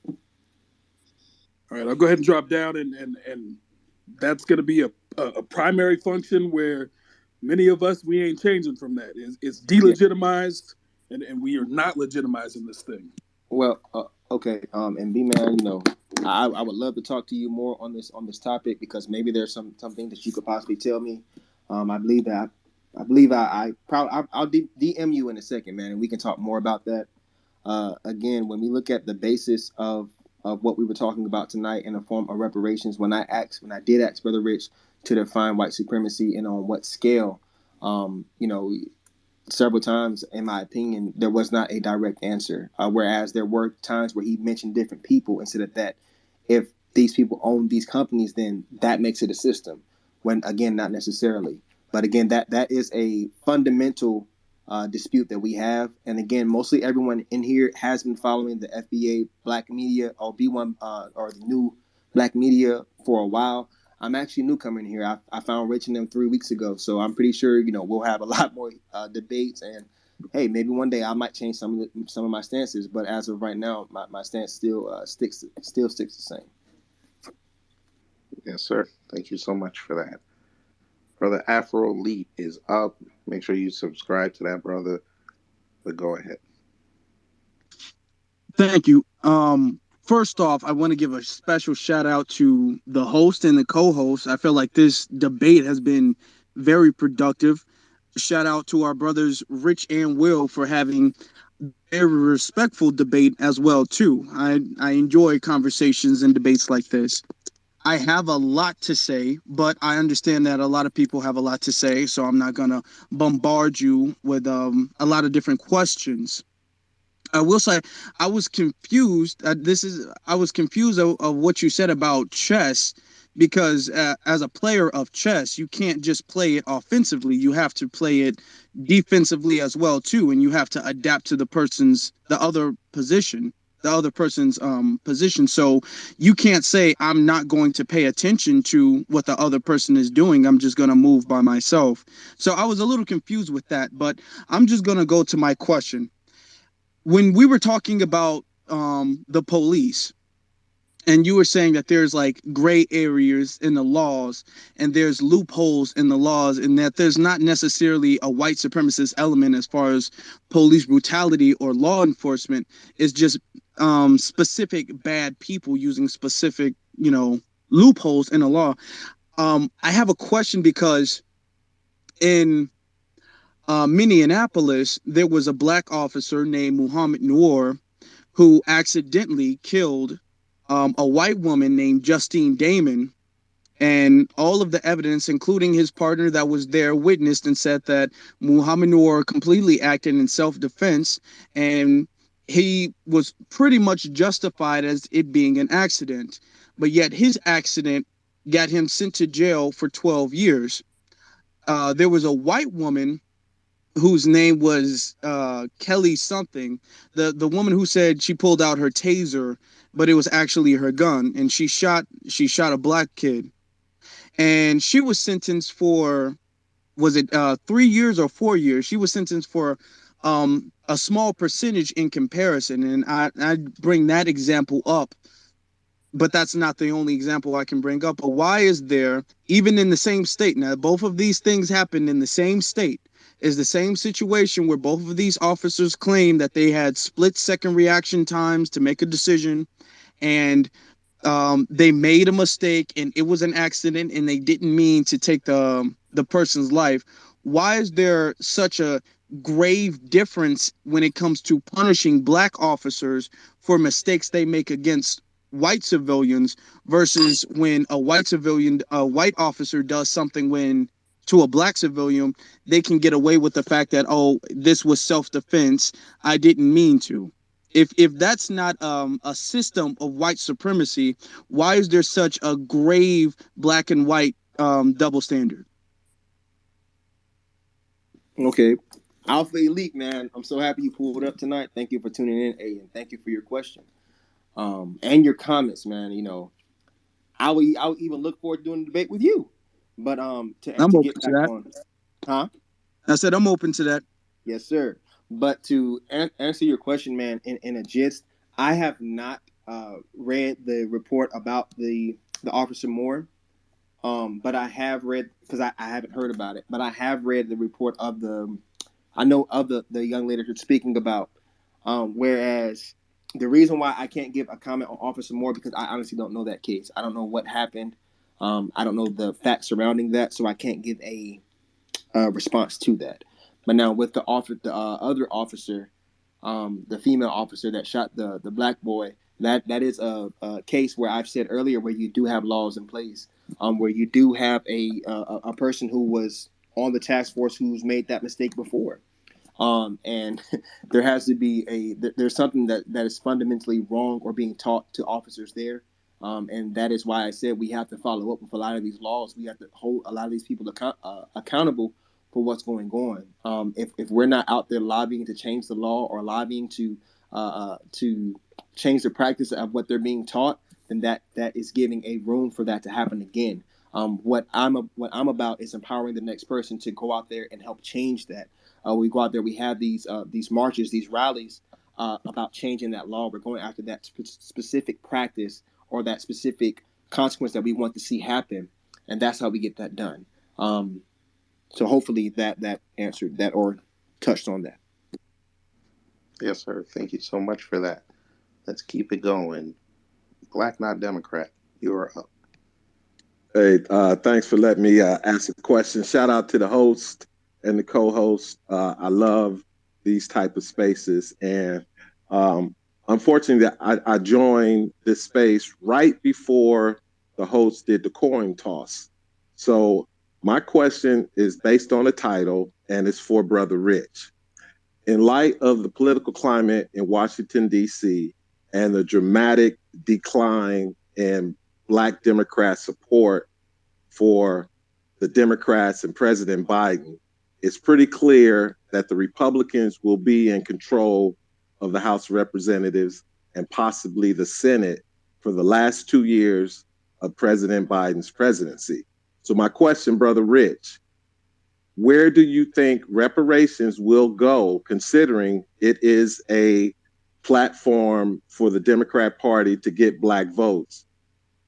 All right, I'll go ahead and drop down, and that's going to be a primary function where many of us, we ain't changing from that. It's Yeah. delegitimized, and we are not legitimizing this thing. Well, okay. And B man, I would love to talk to you more on this topic because maybe there's something that you could possibly tell me. I believe that I probably I'll DM you in a second, man, and we can talk more about that. Again, when we look at the basis of what we were talking about tonight in the form of reparations, when I did ask Brother Rich to define white supremacy and on what scale, several times, in my opinion, there was not a direct answer. Whereas there were times where he mentioned different people and said that if these people own these companies, then that makes it a system. When again, not necessarily. But again, that is a fundamental dispute that we have. And again, mostly everyone in here has been following the FBA Black Media or B1 or the new Black Media for a while. I'm actually a newcomer in here. I found Rich and them 3 weeks ago, so I'm pretty sure we'll have a lot more debates. And hey, maybe one day I might change some of my stances. But as of right now, my stance still sticks the same. Yes, sir. Thank you so much for that. Brother Afro Elite is up. Make sure you subscribe to that, brother. But go ahead. Thank you. First off, I want to give a special shout out to the host and the co-host. I feel like this debate has been very productive. Shout out to our brothers Rich and Will for having a respectful debate as well too. I enjoy conversations and debates like this. I have a lot to say, but I understand that a lot of people have a lot to say, so I'm not gonna bombard you with a lot of different questions. I will say I was confused. I was confused of what you said about chess because as a player of chess, you can't just play it offensively. You have to play it defensively as well too, and you have to adapt to the other position, the other person's position. So you can't say I'm not going to pay attention to what the other person is doing. I'm just going to move by myself. So I was a little confused with that, but I'm just going to go to my question when we were talking about the police and you were saying that there's like gray areas in the laws and there's loopholes in the laws and that there's not necessarily a white supremacist element as far as police brutality or law enforcement, is just specific bad people using specific loopholes in the law. I have a question because in Minneapolis there was a black officer named Muhammad Noor who accidentally killed a white woman named Justine Damon. And all of the evidence, including his partner that was there, witnessed and said that Muhammad Noor completely acted in self defense. And he was pretty much justified as it being an accident. But yet his accident got him sent to jail for 12 years. There was a white woman whose name was Kelly something, the woman who said she pulled out her taser, but it was actually her gun, and she shot a black kid, and she was sentenced for, was it 3 years or 4 years? She was sentenced for a small percentage in comparison, and I bring that example up, but that's not the only example I can bring up. But why is there, even in the same state, now both of these things happened in the same state, is the same situation where both of these officers claim that they had split-second reaction times to make a decision, and they made a mistake and it was an accident and they didn't mean to take the person's life. Why is there such a grave difference when it comes to punishing black officers for mistakes they make against white civilians versus when a white officer does something when to a black civilian, they can get away with the fact that, oh, this was self-defense, I didn't mean to. If that's not a system of white supremacy, why is there such a grave black and white double standard? Okay. Alpha Elite, man. I'm so happy you pulled up tonight. Thank you for tuning in, A, and thank you for your question. And your comments, man. You know, I would even look forward to doing a debate with you. But I'm to open get to back that. on, huh? I said I'm open to that. Yes, sir. But to answer your question, man, in a gist, I have not read the report about the Officer Moore. But I have read, because I haven't heard about it, but I have read the report of I know of the young lady you're speaking about. Whereas the reason why I can't give a comment on Officer Moore, because I honestly don't know that case. I don't know what happened. I don't know the facts surrounding that, so I can't give a response to that. But now with the other officer, the female officer that shot the black boy, that is a case where I've said earlier where you do have laws in place, where you do have a person who was on the task force who's made that mistake before. And there has to be there's something that is fundamentally wrong or being taught to officers there. And that is why I said we have to follow up with a lot of these laws. We have to hold a lot of these people accountable for what's going on. If we're not out there lobbying to change the law or lobbying to change the practice of what they're being taught, then that is giving a room for that to happen again. What I'm about is empowering the next person to go out there and help change that. We go out there, we have these marches, these rallies about changing that law. We're going after that specific practice or that specific consequence that we want to see happen, and that's how we get that done. So hopefully that answered that or touched on that. Yes, sir. Thank you so much for that. Let's keep it going. Black, not Democrat. You're up. Hey, thanks for letting me ask a question. Shout out to the host and the co-host. I love these type of spaces, and unfortunately, I joined this space right before the host did the coin toss. So my question is based on the title, and it's for Brother Rich. In light of the political climate in Washington, D.C., and the dramatic decline in Black Democrat support for the Democrats and President Biden, it's pretty clear that the Republicans will be in control of the House of Representatives and possibly the Senate for the last 2 years of President Biden's presidency. So my question, Brother Rich, where do you think reparations will go, considering it is a platform for the Democrat Party to get Black votes?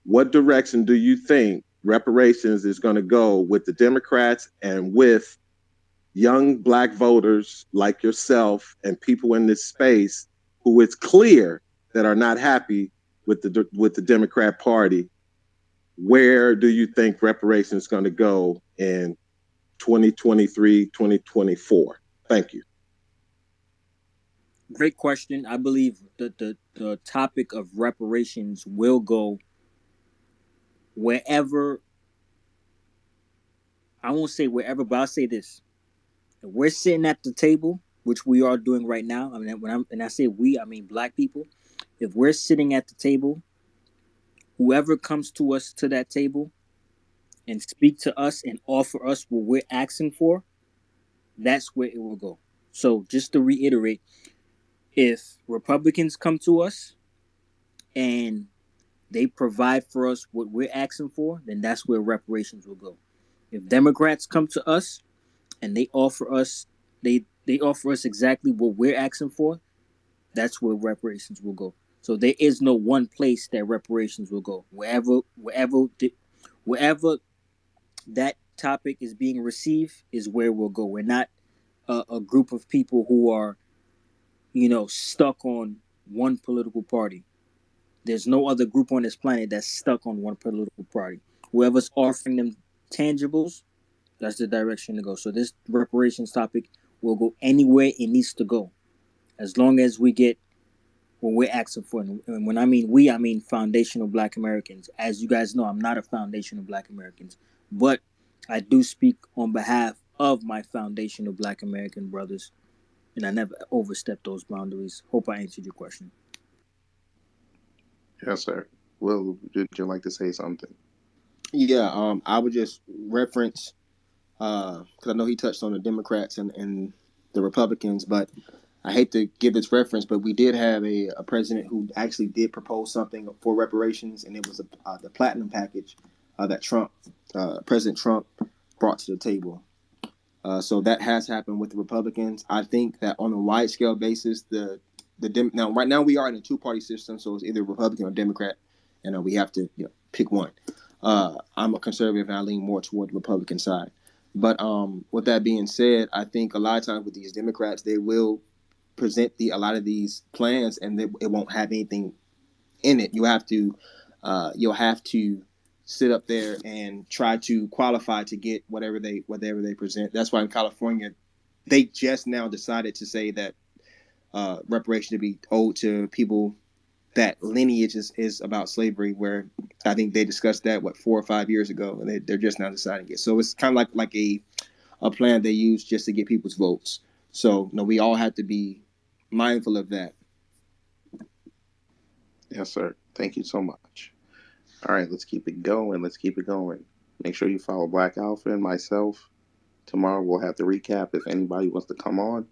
What direction do you think reparations is going to go with the Democrats and with young Black voters like yourself and people in this space who it's clear that are not happy with the Democrat Party? Where do you think reparations is going to go in 2023, 2024? Thank you. Great question. I believe that the topic of reparations will go wherever. I won't say wherever, but I'll say this: if we're sitting at the table, which we are doing right now. I mean, and I say we, I mean Black people. If we're sitting at the table, whoever comes to us to that table and speak to us and offer us what we're asking for, that's where it will go. So just to reiterate, if Republicans come to us and they provide for us what we're asking for, then that's where reparations will go. If Democrats come to us and they offer us exactly what we're asking for, that's where reparations will go. So there is no one place that reparations will go. Wherever that topic is being received is where we'll go. We're not a group of people who are, stuck on one political party. There's no other group on this planet that's stuck on one political party. Whoever's offering them tangibles, that's the direction to go. So this reparations topic will go anywhere it needs to go, as long as we get what we're asking for. And when I mean we, I mean foundational Black Americans. As you guys know, I'm not a foundational Black Americans, but I do speak on behalf of my foundational Black American brothers, and I never overstep those boundaries. Hope I answered your question. Yes, sir. Will, would you like to say something? Yeah, I would just reference because I know he touched on the Democrats and the Republicans, but I hate to give this reference, but we did have a president who actually did propose something for reparations, and it was the platinum package that President Trump brought to the table. So that has happened with the Republicans. I think that on a wide scale basis, now right now we are in a two-party system, so it's either Republican or Democrat, and we have to pick one. I'm a conservative and I lean more toward the Republican side. But with that being said, I think a lot of times with these Democrats, they will present a lot of these plans, and it won't have anything in it. You'll have to sit up there and try to qualify to get whatever they present. That's why in California, they just now decided to say that reparation to be owed to people that lineage is about slavery, where I think they discussed that 4 or 5 years ago, and they're just now deciding it. So it's kind of like a plan they use just to get people's votes. So we all have to be mindful of that. Yes, sir. Thank you so much. All right, let's keep it going. Let's keep it going. Make sure you follow Black Alpha and myself. Tomorrow we'll have the recap. If anybody wants to come on,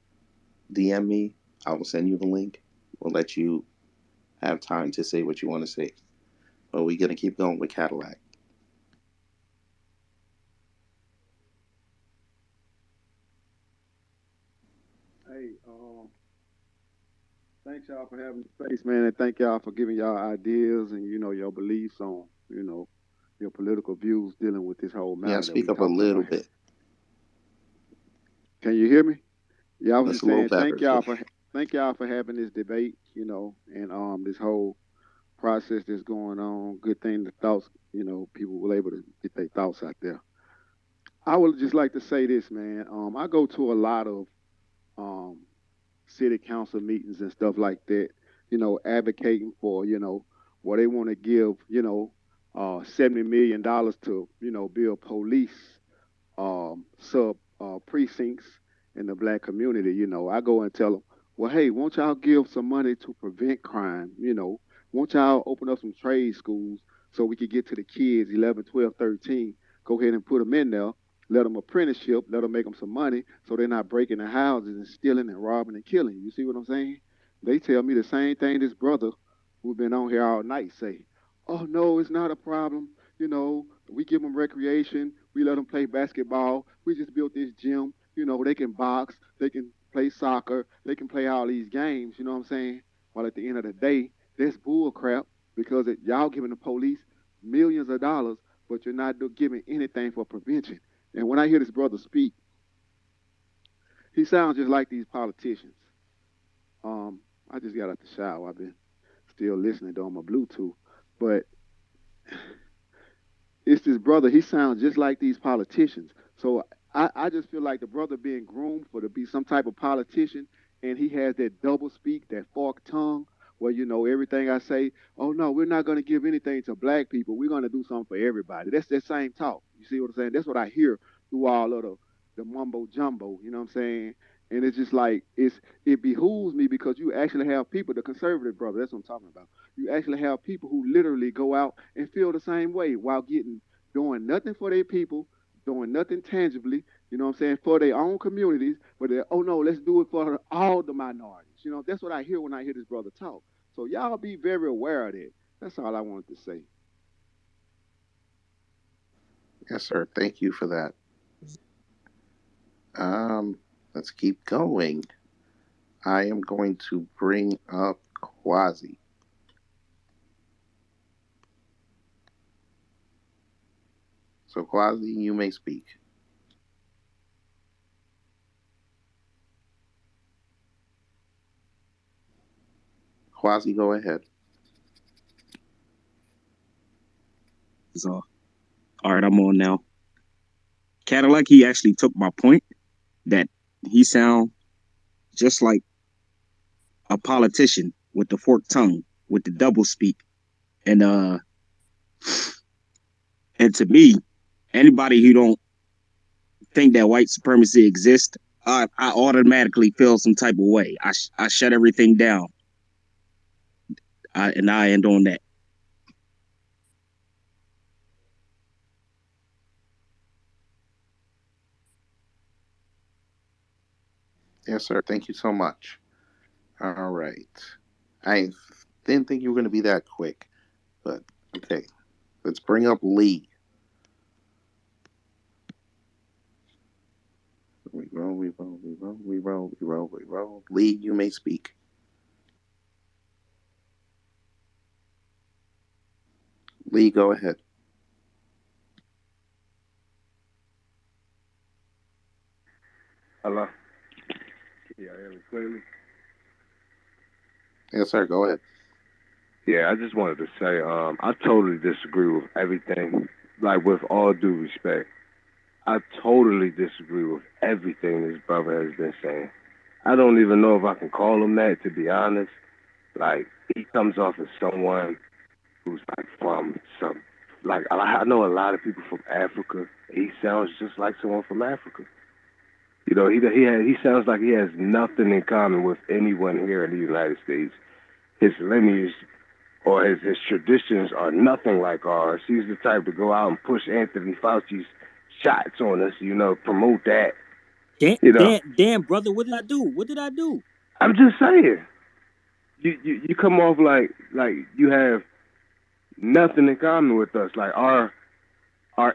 DM me. I will send you the link. We'll let you have time to say what you want to say. But we're going to keep going with Cadillac. Hey, thanks y'all for having the space, man, and thank y'all for giving y'all ideas and your beliefs on your political views dealing with this whole matter Yeah, that we speak up a talking little about here. bit. Can you hear me? Yeah, I was That's just a little saying better. thank y'all for having this debate, and this whole process that's going on. Good thing the thoughts, people were able to get their thoughts out there. I would just like to say this, man. I go to a lot of um, city council meetings and stuff like that, advocating for, where they want to give, $70 million to, build police sub precincts in the Black community. I go and tell them, well, hey, won't y'all give some money to prevent crime? Won't y'all open up some trade schools so we could get to the kids 11, 12, 13, go ahead and put them in there, let them apprenticeship, let them make them some money so they're not breaking the houses and stealing and robbing and killing. You see what I'm saying? They tell me the same thing this brother who's been on here all night say. Oh, no, it's not a problem. We give them recreation. We let them play basketball. We just built this gym. They can box. They can play soccer. They can play all these games. You know what I'm saying? While at the end of the day, that's bull crap because y'all giving the police millions of dollars, but you're not giving anything for prevention. And when I hear this brother speak, he sounds just like these politicians. I just got out the shower. I've been still listening to on my Bluetooth, but it's this brother. He sounds just like these politicians. So I just feel like the brother being groomed for to be some type of politician, and he has that double speak, that forked tongue, where everything I say. Oh no, we're not going to give anything to black people. We're going to do something for everybody. That's that same talk. You see what I'm saying? That's what I hear through all of the mumbo jumbo. You know what I'm saying? And it's just like it behooves me because you actually have people, the conservative brother. That's what I'm talking about. You actually have people who literally go out and feel the same way while doing nothing for their people, doing nothing tangibly, you know what I'm saying, for their own communities, but oh no, let's do it for all the minorities. That's what I hear when I hear this brother talk. So y'all be very aware of that. That's all I wanted to say. Yes, sir. Thank you for that. Let's keep going. I am going to bring up Quasi. So Quasi, you may speak. Quasi, go ahead. So, all right, I'm on now. Cadillac, he actually took my point that he sound just like a politician with the forked tongue, with the double speak. And and to me, anybody who don't think that white supremacy exists, I automatically feel some type of way. I shut everything down. And I end on that. Yes, sir. Thank you so much. All right. I didn't think you were going to be that quick, but okay. Let's bring up Lee. We roll, we roll, we roll, we roll, we roll, we roll. Lee, you may speak. Lee, go ahead. Hello? Yeah, I hear me clearly. Yes, sir. Go ahead. Yeah, I just wanted to say, I totally disagree with everything. Like, with all due respect, I totally disagree with everything this brother has been saying. I don't even know if I can call him that, to be honest. Like, he comes off as someone who's like from some, like, I know a lot of people from Africa. He sounds just like someone from Africa. You know, he sounds like he has nothing in common with anyone here in the United States. His lineage or his traditions are nothing like ours. He's the type to go out and push Anthony Fauci's shots on us, you know, promote that. Damn, brother, what did I do? What did I do? I'm just saying. You come off like you have nothing in common with us. Like our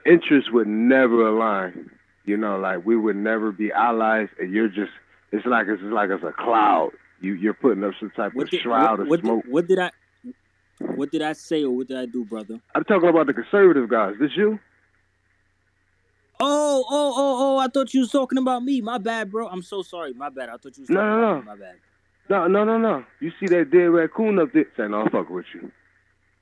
interests would never align. You know, like we would never be allies, and you're just it's like it's a cloud. You're putting up some type of shroud of smoke. What did I say or what did I do, brother? I'm talking about the conservative guys. This you? Oh! I thought you was talking about me. My bad, bro. I'm so sorry. My bad. I thought you was talking about me. My bad. No. You see that dead raccoon up there? Say, no, I'm fucking with you.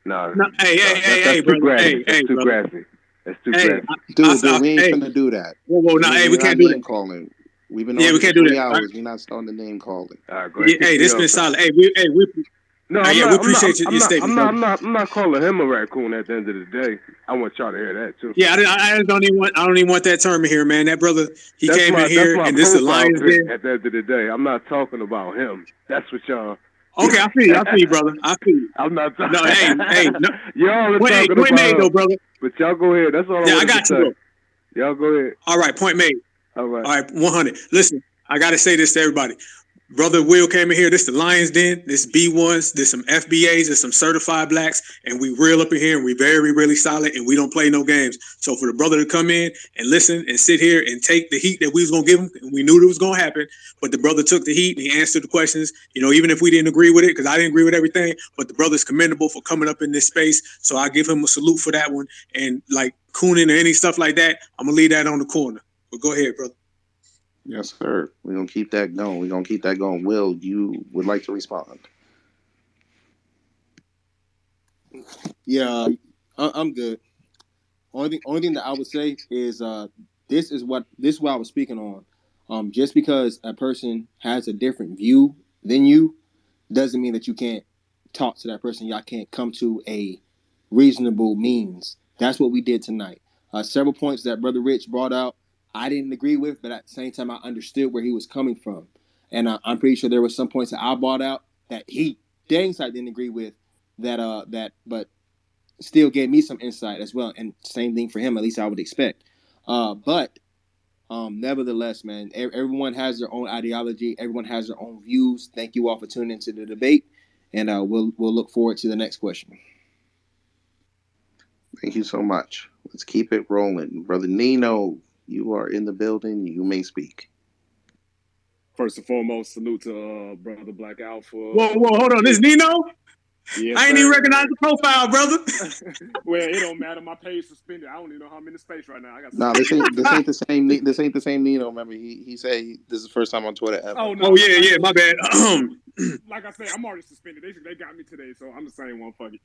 No, hey, too graphic. That's too graphic. That's too graphic. Dude, we ain't finna do that. Whoa, we can't do that. Name calling. We've been we can't do 3 that. hours. We're not starting the name calling. All right, go ahead. Hey, this been solid. Hey, we we appreciate your statement. I'm not calling him a raccoon at the end of the day. I want y'all to hear that too. Yeah, I don't even want that term in here, man. That brother, he came in here and this alliance thing. At the end of the day, I'm not talking about him. That's what y'all. Okay, I feel you, brother. I feel you. I'm not talking. No, hey, no. Y'all are talking point about made, though, brother. But y'all go ahead. That's all I want to say. Bro. Y'all go ahead. All right, point made. All right, 100. Listen, I got to say this to everybody. Brother Will came in here. This the Lions Den. This B1s. This some FBAs. This some certified blacks. And we real up in here. And we very, really solid. And we don't play no games. So for the brother to come in and listen and sit here and take the heat that we was going to give him, we knew it was going to happen. But the brother took the heat and he answered the questions. You know, even if we didn't agree with it, because I didn't agree with everything. But the brother's commendable for coming up in this space. So I give him a salute for that one. And like cooning or any stuff like that, I'm going to leave that on the corner. But go ahead, brother. Yes, sir. We're going to keep that going. Will, you would like to respond? Yeah, I'm good. Only thing that I would say is this is what I was speaking on. Just because a person has a different view than you doesn't mean that you can't talk to that person. Y'all can't come to a reasonable means. That's what we did tonight. Several points that Brother Rich brought out, I didn't agree with, but at the same time, I understood where he was coming from. And I'm pretty sure there were some points that I brought out that he dang sight didn't agree with but still gave me some insight as well. And same thing for him, at least I would expect. But nevertheless, man, everyone has their own ideology. Everyone has their own views. Thank you all for tuning into the debate. And we'll look forward to the next question. Thank you so much. Let's keep it rolling. Brother Nino, you are in the building. You may speak. First and foremost, salute to Brother Black Alpha. Whoa, hold on. This Nino? Yes, I ain't even recognize the profile, brother. Well, it don't matter. My page suspended. I don't even know how I'm in the space right now. This ain't the same. This ain't the same Nino. Remember, he said this is the first time on Twitter ever. Oh yeah, my bad. like I said, I'm already suspended. They got me today, so I'm the same one. Fuck it.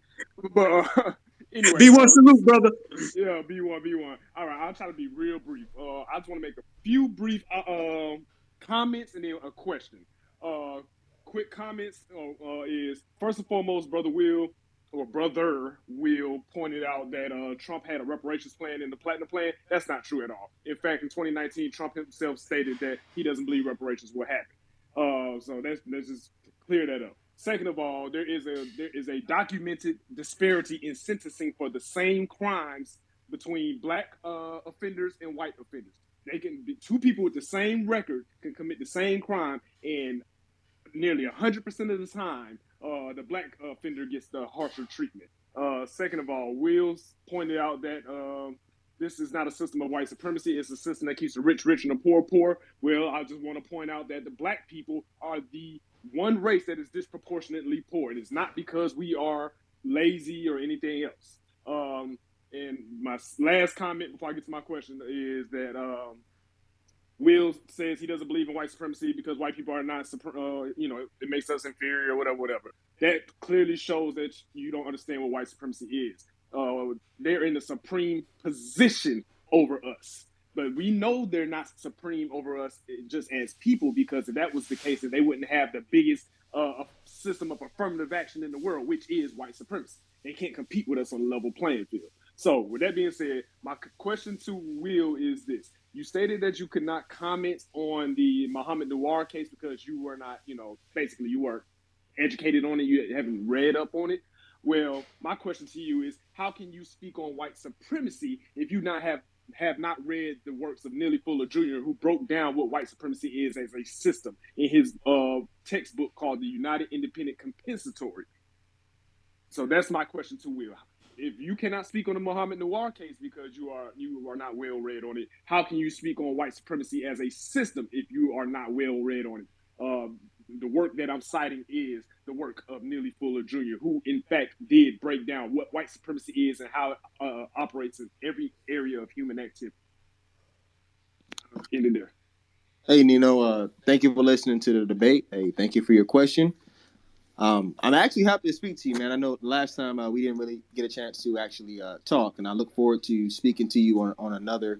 But anyway, B1 salute, brother. yeah, B1. All right, I'll try to be real brief. I just want to make a few brief comments and then a question. Uh, quick comments is first and foremost, Brother Will pointed out that Trump had a reparations plan in the Platinum Plan. That's not true at all. In fact, in 2019, Trump himself stated that he doesn't believe reparations will happen. So let's just clear that up. Second of all, there is a documented disparity in sentencing for the same crimes between black offenders and white offenders. They can be two people with the same record can commit the same crime, and nearly 100% of the time, the black offender gets the harsher treatment. Second of all, Wills pointed out that this is not a system of white supremacy. It's a system that keeps the rich rich and the poor poor. Well, I just want to point out that the black people are the one race that is disproportionately poor. And it's not because we are lazy or anything else. And my last comment before I get to my question is that Will says he doesn't believe in white supremacy because white people are not, it makes us inferior or whatever. That clearly shows that you don't understand what white supremacy is. They're in the supreme position over us. But we know they're not supreme over us just as people, because if that was the case, then they wouldn't have the biggest system of affirmative action in the world, which is white supremacy. They can't compete with us on a level playing field. So, with that being said, my question to Will is this. You stated that you could not comment on the Muhammad Noir case because you were not, basically you weren't educated on it. You haven't read up on it. Well, my question to you is, how can you speak on white supremacy if you have not read the works of Neely Fuller Jr., who broke down what white supremacy is as a system in his textbook called The United Independent Compensatory? So that's my question to Will. If you cannot speak on the Muhammad Noir case because you are not well read on it, how can you speak on white supremacy as a system if you are not well read on it? The work that I'm citing is the work of Neely Fuller Jr., who in fact did break down what white supremacy is and how it operates in every area of human activity. Ending there. Hey, Nino, thank you for listening to the debate. Hey, thank you for your question. I'm actually happy to speak to you, man. I know last time we didn't really get a chance to actually talk, and I look forward to speaking to you on another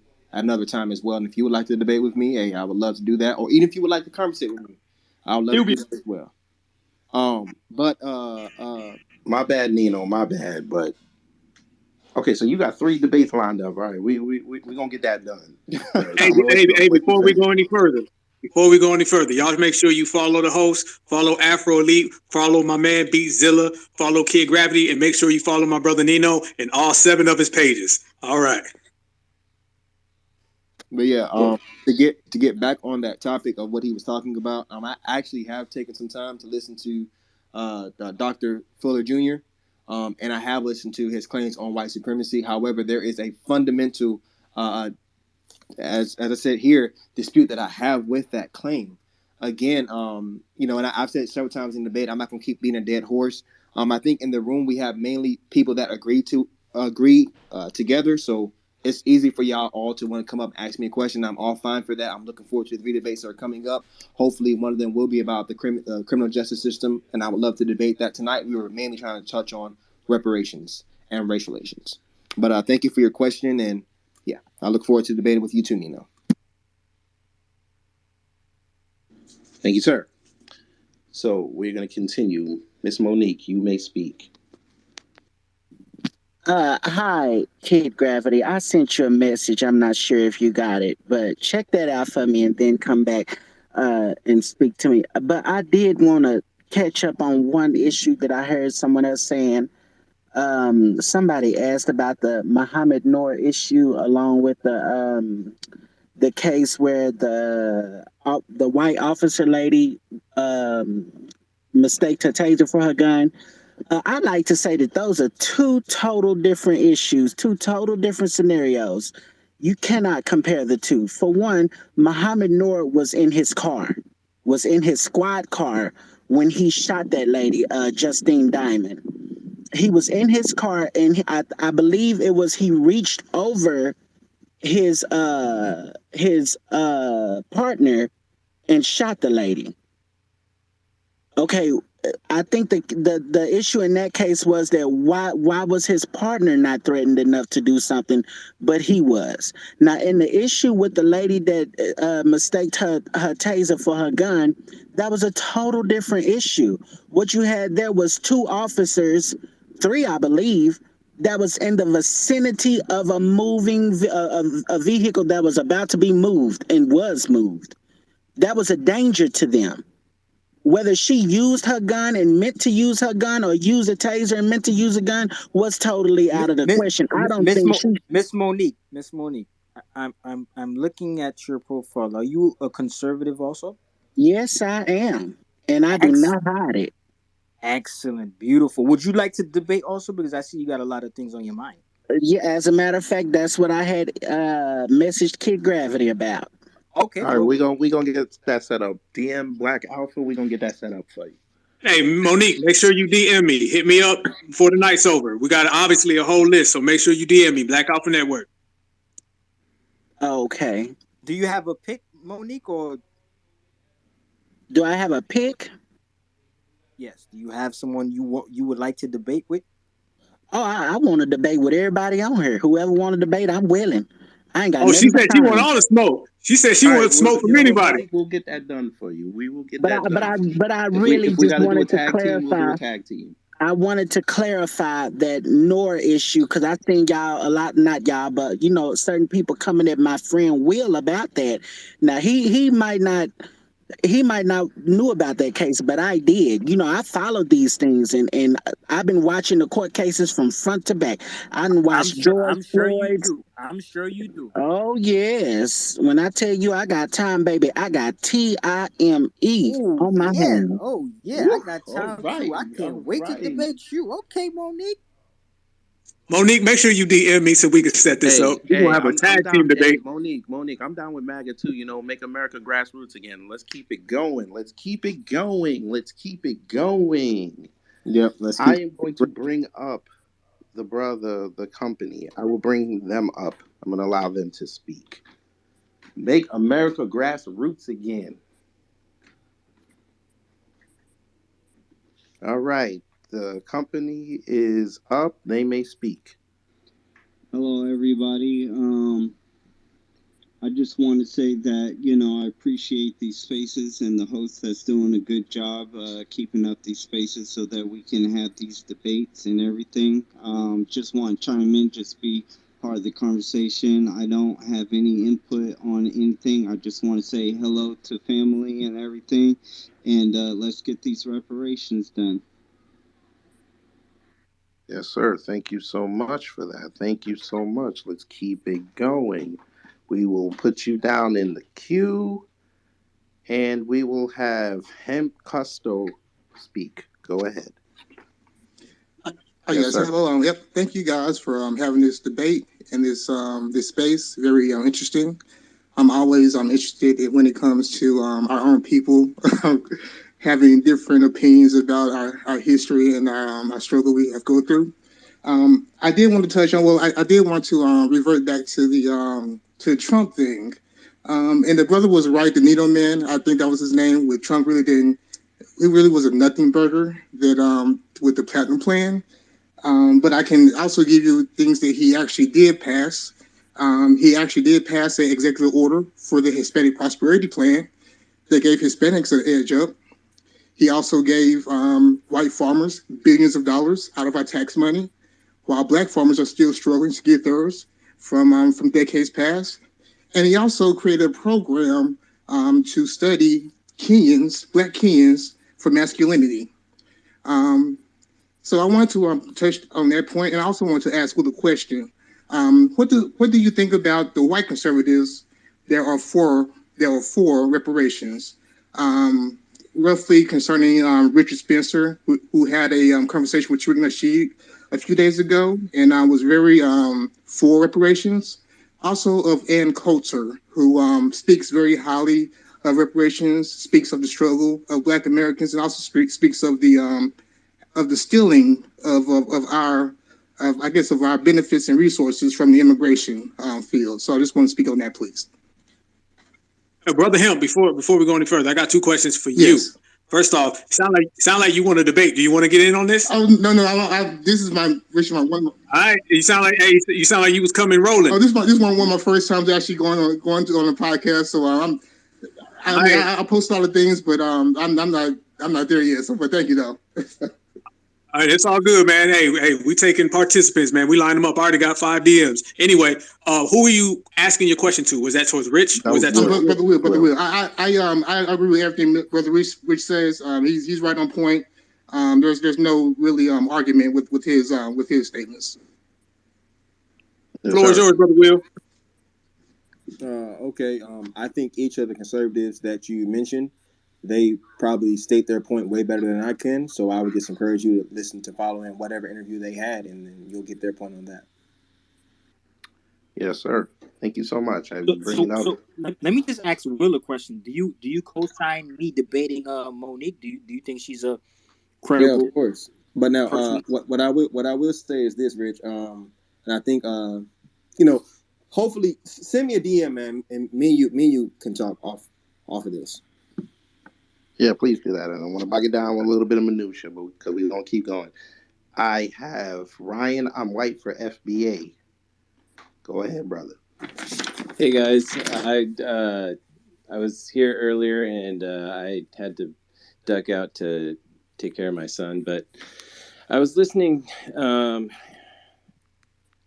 time as well. And if you would like to debate with me, hey, I would love to do that. Or even if you would like to conversate with me, I would love to do that as well. But my bad, Nino, my bad. But okay, so you got 3 debates lined up, right? We gonna get that done. Hey, before we go any further, y'all make sure you follow the host, follow Afro Elite, follow my man Beatzilla, follow Kid Gravity, and make sure you follow my brother Nino in all 7 of his pages. All right. But yeah, to get back on that topic of what he was talking about, I actually have taken some time to listen to Dr. Fuller Jr. And I have listened to his claims on white supremacy. However, there is a fundamental, as I said here, dispute that I have with that claim. Again, and I've said several times in the debate, I'm not going to keep beating a dead horse. I think in the room we have mainly people that agree together, so it's easy for y'all all to want to come up and ask me a question. I'm all fine for that. I'm looking forward to the 3 debates that are coming up. Hopefully, one of them will be about the criminal justice system, and I would love to debate that tonight. We were mainly trying to touch on reparations and racial relations. But thank you for your question, and yeah, I look forward to debating with you too, Nino. Thank you, sir. So we're going to continue. Miss Monique, you may speak. Hi, Kid Gravity. I sent you a message. I'm not sure if you got it, but check that out for me and then come back and speak to me. But I did want to catch up on one issue that I heard someone else saying. Somebody asked about the Muhammad Noor issue, along with the case where the white officer lady mistaked her taser for her gun. I like to say that those are 2 total different issues, 2 total different scenarios. You cannot compare the 2. For one, Muhammad Noor was in his squad car when he shot that lady, Justine Diamond. He was in his car, and I believe it was he reached over his partner and shot the lady. Okay, I think the issue in that case was that why was his partner not threatened enough to do something, but he was. Now, in the issue with the lady that mistaked her taser for her gun, that was a total different issue. What you had there was two officers, three, I believe, that was in the vicinity of a a vehicle that was about to be moved and was moved. That was a danger to them. Whether she used her gun and meant to use her gun or used a taser and meant to use a gun was totally out of the question. I don't think she. Miss Monique, I'm looking at your profile. Are you a conservative also? Yes, I am, and I do Ex- not hide it. Excellent, beautiful. Would you like to debate also? Because I see you got a lot of things on your mind. Yeah, as a matter of fact, that's what I had messaged Kid Gravity about. Okay, All right, well, we gonna get that set up. DM Black Alpha. We gonna get that set up for you. Hey, Monique, make sure you DM me. Hit me up before the night's over. We got obviously a whole list, so make sure you DM me. Black Alpha Network. Okay. do you have a pick, Monique, or Do I have a pick? yes? Do you have someone you would like to debate with? Oh, I want to debate with everybody on here. Whoever want to debate, I'm willing. I ain't got Oh, she nothing but said she want time. all the smoke. She said she All right, wants smoke you from know what, anybody. Monique? We'll get that done for you. We will get But I that but done. I but I If really we just got to do a wanted to tag team, we'll do a clarify. tag team. I wanted to clarify that Nora issue because I think y'all a lot, not y'all, but certain people coming at my friend Will about that. Now he might not knew about that case, but I did. I followed these things and I've been watching the court cases from front to back. I didn't watch George I'm sure you Floyd's. do. I'm sure you do. Oh yes, when I tell you I got time, baby, I got time Oh on my yeah. hands. Oh yeah. I Woo, got all time too. right, I all can't wait to right. debate you. Okay, Monique. Monique, make sure you DM me so we can set this up. We're Hey, gonna have a I'm tag down. team Hey, debate. Monique, I'm down with MAGA too. Make America grassroots again. Let's keep it going. Let's keep it going. Let's keep it going. Yep. Let's I keep. am going to bring up the company. I will bring them up. I'm going to allow them to speak. Make America grassroots again. All right. The company is up. They may speak. Hello, everybody. I just want to say that, I appreciate these spaces and the host that's doing a good job keeping up these spaces so that we can have these debates and everything. Just want to chime in, just be part of the conversation. I don't have any input on anything. I just want to say hello to family and everything. And let's get these reparations done. Yes, sir. Thank you so much for that. Thank you so much. Let's keep it going. We will put you down in the queue and we will have Hemp Custo speak. Go ahead. Yes, Yes, sir. hello. Yep. Thank you guys for having this debate and this space. Very interesting. I'm always interested when it comes to our own people having different opinions about our history and our struggle we have go through. I did want to touch on. Well, I did want to revert back to the Trump thing. And the brother was right. The Needle Man, I think that was his name. With Trump really didn't. He really was a nothing burger that with the platinum plan. But I can also give you things that he actually did pass. He actually did pass an executive order for the Hispanic Prosperity Plan that gave Hispanics an edge up. He also gave white farmers billions of dollars out of our tax money, while black farmers are still struggling to get theirs from decades past. And he also created a program to study black Kenyans, for masculinity. Um, so I want to touch on that point, and I also want to ask with a question: what do you think about the white conservatives that are for reparations? Um, Roughly concerning Richard Spencer, who had a conversation with Trina Nasheed a few days ago, and I was very for reparations. Also of Ann Coulter, who speaks very highly of reparations, speaks of the struggle of Black Americans, and also speaks of the stealing of our I guess of our benefits and resources from the immigration field. So I just want to speak on that, please. Brother Hemp, before we go any further, I got two questions for you. Yes. First off, sound like you want to debate. Do you want to get in on this? Oh no, this is my one. All right, you sound like you was coming rolling. Oh, this is one of my first times actually going on a podcast. So I post a lot of things, but I'm not there yet. So, but thank you though. All right, it's all good, man. Hey, we taking participants, man. We line them up. I already got 5 DMs. Anyway, who are you asking your question to? Was that towards Rich? Or was that towards Brother Will? I agree with everything Brother Rich says. He's right on point. There's no really argument with his statements. The floor is yours, Brother Will. Okay. I think each of the conservatives that you mentioned, they probably state their point way better than I can. So I would just encourage you to listen to following whatever interview they had, and then you'll get their point on that. Yes, sir. Thank you so much. So let me just ask Will a question. Do you co-sign me debating Monique? Do you think she's a credible? Yeah, of course. But now, what I will say is this, Rich. And I think hopefully send me a DM, man, and me and you can talk off of this. Yeah, please do that. And I want to bog it down with a little bit of minutia, but because we're gonna keep going. I have Ryan. I'm white for FBA. Go ahead, brother. Hey guys, I was here earlier and I had to duck out to take care of my son, but I was listening. I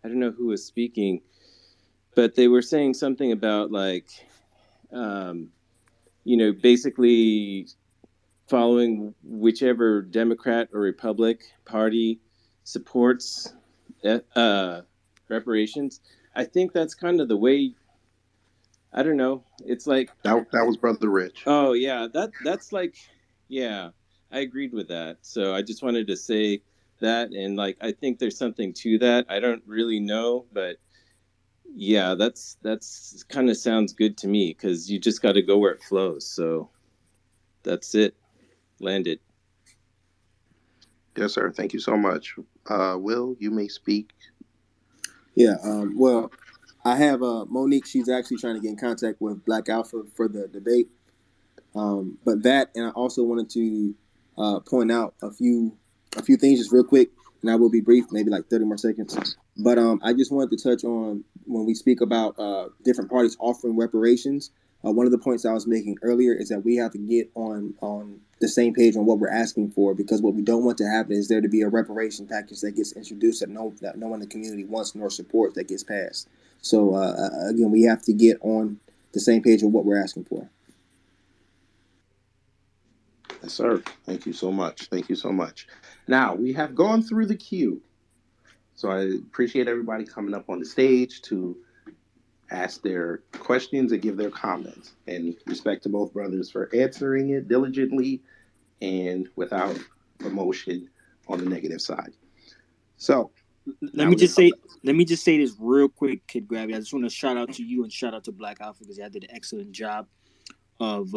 don't know who was speaking, but they were saying something about basically following whichever Democrat or Republic Party supports reparations. I think that's kind of the way. I don't know. It's like that was Brother Rich. Oh yeah, that's like, yeah, I agreed with that. So I just wanted to say that, and I think there's something to that. I don't really know, but yeah, that's kind of sounds good to me because you just got to go where it flows. So that's it. Landed. Yes, sir. Thank you so much. Will, you may speak. Yeah. Well, I have Monique. She's actually trying to get in contact with Black Alpha for the debate. But that, and I also wanted to point out a few things just real quick, and I will be brief, maybe like 30 more seconds. But I just wanted to touch on when we speak about different parties offering reparations. One of the points I was making earlier is that we have to get on the same page on what we're asking for, because what we don't want to happen is there to be a reparation package that gets introduced that no one in the community wants nor supports that gets passed. So again, we have to get on the same page of what we're asking for. Yes, sir. Thank you so much. Thank you so much. Now, we have gone through the queue. So I appreciate everybody coming up on the stage to ask their questions and give their comments. And respect to both brothers for answering it diligently and without emotion on the negative side. So let me just say this real quick, Kid Gravity. I just want to shout out to you and shout out to Black Alpha because y'all did an excellent job of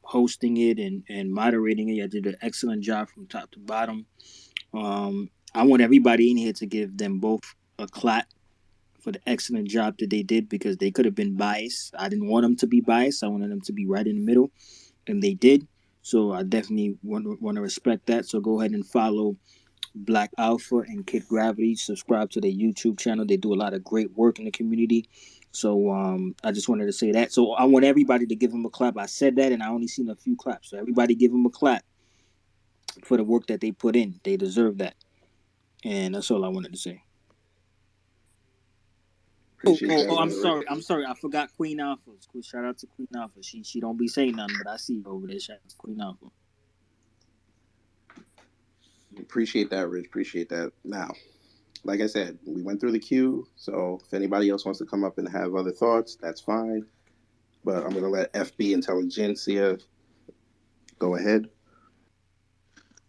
hosting it and moderating it. Y'all did an excellent job from top to bottom. I want everybody in here to give them both a clap for the excellent job that they did, because they could have been biased. I didn't want them to be biased. I wanted them to be right in the middle, and they did. So I definitely want to respect that. So go ahead and follow Black Alpha and Kid Gravity. Subscribe to their YouTube channel. They do a lot of great work in the community. So I just wanted to say that. So I want everybody to give them a clap. I said that, and I only seen a few claps. So everybody give them a clap for the work that they put in. They deserve that. And that's all I wanted to say. I'm sorry. I forgot Queen Alpha. Shout out to Queen Alpha. She don't be saying nothing, but I see her over there. Shout out to Queen Alpha. Appreciate that, Rich. Appreciate that. Now, like I said, we went through the queue. So if anybody else wants to come up and have other thoughts, that's fine. But I'm going to let FB Intelligentsia go ahead.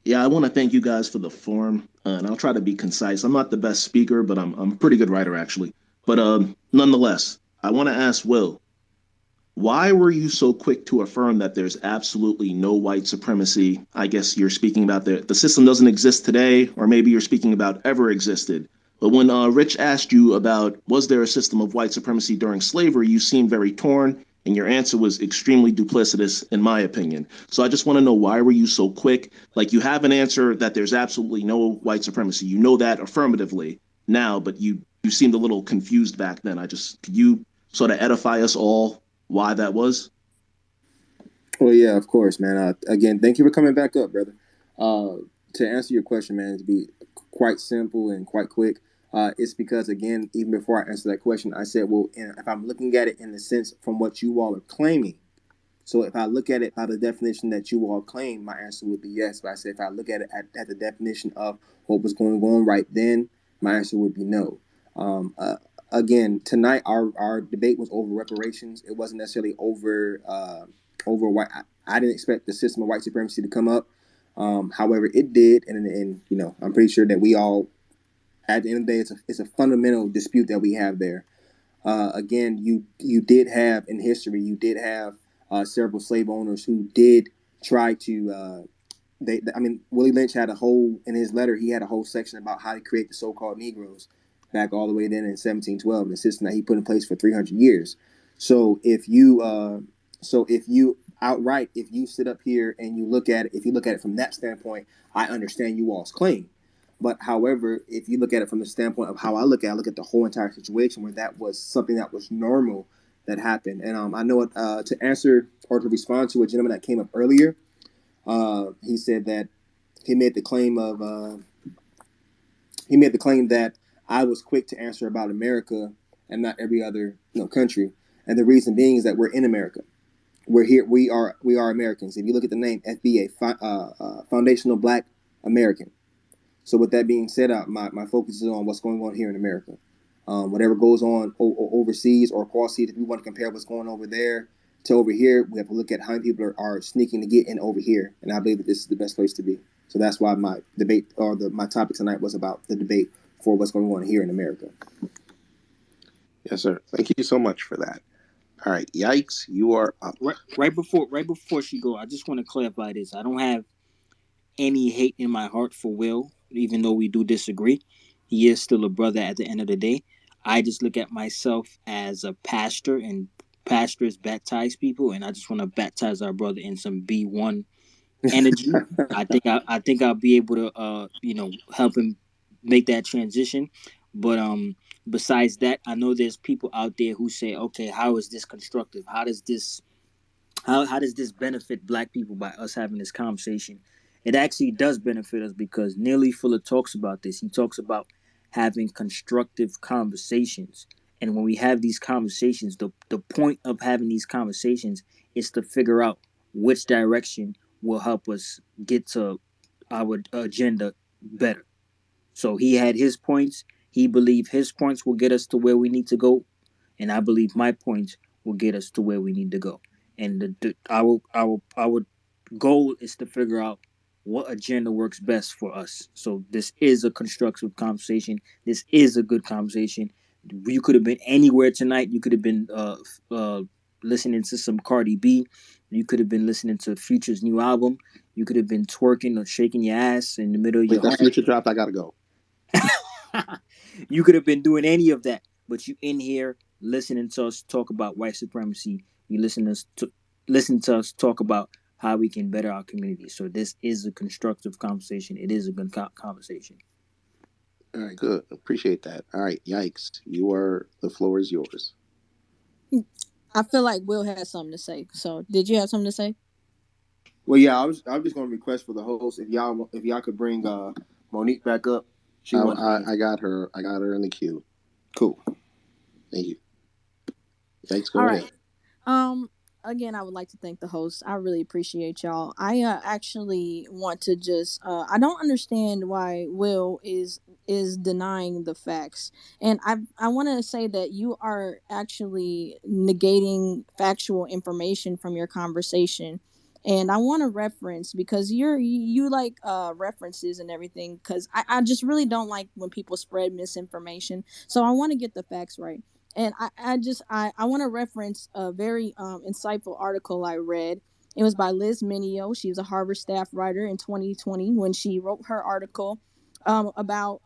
Yeah, I want to thank you guys for the forum, and I'll try to be concise. I'm not the best speaker, but I'm a pretty good writer, actually. But nonetheless, I want to ask Will, why were you so quick to affirm that there's absolutely no white supremacy? I guess you're speaking about the system doesn't exist today, or maybe you're speaking about ever existed. But when Rich asked you about was there a system of white supremacy during slavery, you seemed very torn, and your answer was extremely duplicitous, in my opinion. So I just want to know, why were you so quick? Like, you have an answer that there's absolutely no white supremacy. You know that affirmatively now, but you seemed a little confused back then. Could you sort of edify us all why that was? Well, yeah, of course, man. Again, thank you for coming back up, brother. To answer your question, man, to be quite simple and quite quick, it's because, again, even before I answer that question, I said, well, if I'm looking at it in the sense from what you all are claiming, so if I look at it by the definition that you all claim, my answer would be yes. But I said if I look at it at the definition of what was going on right then, my answer would be no. Um, uh, Again, tonight our debate was over reparations. It wasn't necessarily over white. I didn't expect the system of white supremacy to come up. However, it did, and I'm pretty sure that we all, at the end of the day, it's a fundamental dispute that we have there. Again, you did have in history, you did have several slave owners who did try to. I mean, Willie Lynch had a whole in his letter. He had a whole section about how to create the so-called Negroes back all the way then in 1712, the system that he put in place for 300 years. So if you outright, if you sit up here and you look at it, if you look at it from that standpoint, I understand you all's claim. But however, if you look at it from the standpoint of how I look at the whole entire situation where that was something that was normal that happened. And I know it, to answer or to respond to a gentleman that came up earlier, he said that he made the claim of that I was quick to answer about America and not every other country. And the reason being is that we're in America. We're here. We are Americans. If you look at the name FBA, Foundational Black American. So with that being said, my focus is on what's going on here in America. Whatever goes on overseas or across seas, if we want to compare what's going on over there to over here, we have to look at how many people are sneaking to get in over here. And I believe that this is the best place to be. So that's why my debate or my topic tonight was about the debate for what's going on here in America. Yes, sir. Thank you so much for that. All right, Yikes, you are up. Right before she go, I just want to clarify this. I don't have any hate in my heart for Will, even though we do disagree. He is still a brother at the end of the day. I just look at myself as a pastor, and pastors baptize people, and I just want to baptize our brother in some B1 energy. I think I'll be able to help him make that transition. But besides that, I know there's people out there who say, okay, how is this constructive? How does this benefit black people by us having this conversation? It actually does benefit us because Neely Fuller talks about this. He talks about having constructive conversations. And when we have these conversations, the point of having these conversations is to figure out which direction will help us get to our agenda better. So he had his points. He believed his points will get us to where we need to go, and I believe my points will get us to where we need to go. And our goal is to figure out what agenda works best for us. So this is a constructive conversation. This is a good conversation. You could have been anywhere tonight. You could have been listening to some Cardi B. You could have been listening to Future's new album. You could have been twerking or shaking your ass in the middle of Wait, your that home. Future dropped. I gotta go. You could have been doing any of that, but you in here listening to us talk about white supremacy. You listen to us talk about how we can better our community. So this is a constructive conversation. It is a good conversation. All right, good. Appreciate that. All right, Yikes, the floor is yours. I feel like Will has something to say. So, did you have something to say? Well, yeah, I'm just going to request for the host if y'all could bring Monique back up. She wants. I got her. I got her in the queue. Cool. Thank you. Yikes, go All ahead. right. Again, I would like to thank the host. I really appreciate y'all. I actually want to just I don't understand why Will is denying the facts. And I want to say that you are actually negating factual information from your conversation. And I want to reference because you like references and everything because I just really don't like when people spread misinformation. So I want to get the facts right. And I want to reference a very insightful article I read. It was by Liz Minio. She was a Harvard staff writer in 2020 when she wrote her article about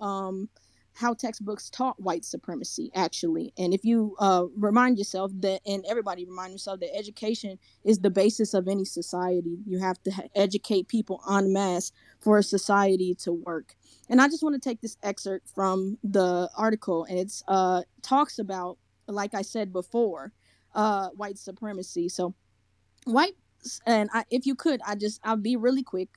how textbooks taught white supremacy, actually. And if you remind yourself that, and everybody remind yourself that education is the basis of any society. You have to educate people en masse for a society to work. And I just want to take this excerpt from the article, and it's talks about, like I said before, white supremacy. So white, and if you could, I'll be really quick.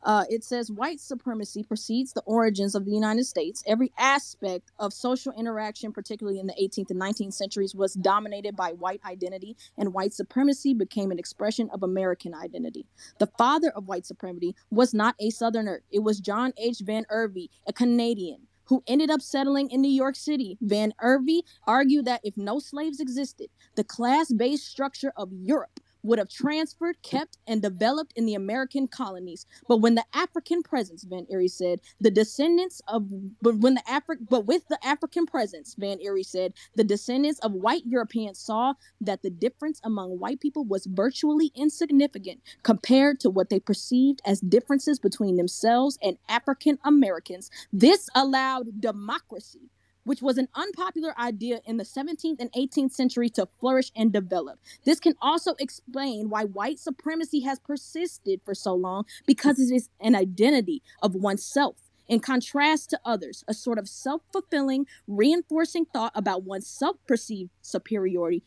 It says white supremacy precedes the origins of the United States. Every aspect of social interaction, particularly in the 18th and 19th centuries, was dominated by white identity, and white supremacy became an expression of American identity. The father of white supremacy was not a Southerner. It was John H. Van Irving, a Canadian, who ended up settling in New York City. Van Irving argued that if no slaves existed, the class-based structure of Europe would have transferred, kept, and developed in the American colonies. But when the African presence, Van Erie said, the descendants of, but when the but with the African presence, Van Erie said, the descendants of white Europeans saw that the difference among white people was virtually insignificant compared to what they perceived as differences between themselves and African Americans. This allowed democracy, which was an unpopular idea in the 17th and 18th century, to flourish and develop. This can also explain why white supremacy has persisted for so long, because it is an identity of oneself in contrast to others, a sort of self-fulfilling, reinforcing thought about one's self-perceived superiority.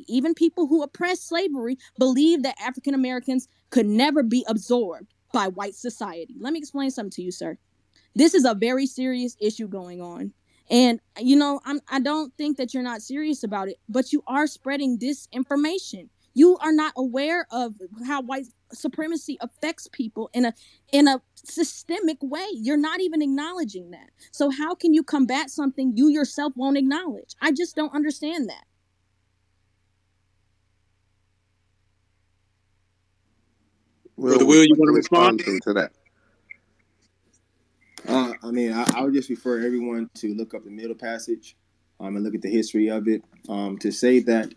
Even people who oppressed slavery believed that African Americans could never be absorbed by white society. Let me explain something to you, sir. This is a very serious issue going on. And I don't think that you're not serious about it, but you are spreading disinformation. You are not aware of how white supremacy affects people in a systemic way. You're not even acknowledging that. So how can you combat something you yourself won't acknowledge? I just don't understand that. Brother Will, you want to respond to that? I mean, I would just refer everyone to look up the Middle Passage, and look at the history of it. To say that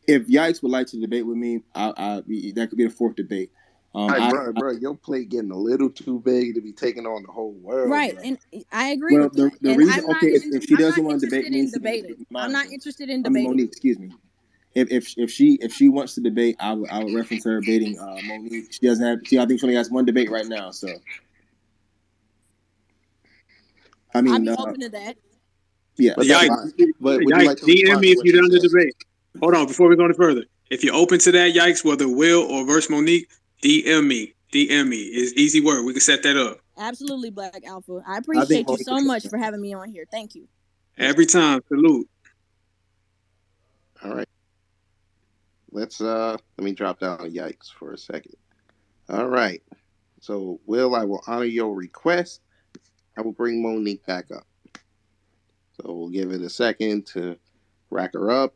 if Yikes would like to debate with me, that could be the fourth debate. Bro, your plate getting a little too big to be taking on the whole world. Right, bro. and I agree with that. The And reason, I'm not, if she doesn't want to debate me, I'm not interested in debating. Monique, excuse me. If she wants to debate, I would reference her debating Monique. She doesn't have. I think she only has one debate right now. So, I mean, I'd be open to that. Yeah, but would you like to DM me if you're done the said? debate. Hold on, before we go any further. If you're open to that, Yikes, whether Will or verse Monique, DM me. DM me. It's easy word. We can set that up. Absolutely, Black Alpha. I appreciate you so much for having me on here. Thank you. Every time. Salute. All right. Let me drop down Yikes for a second. All right. So, Will, I will honor your request. I will bring Monique back up. So we'll give it a second to rack her up.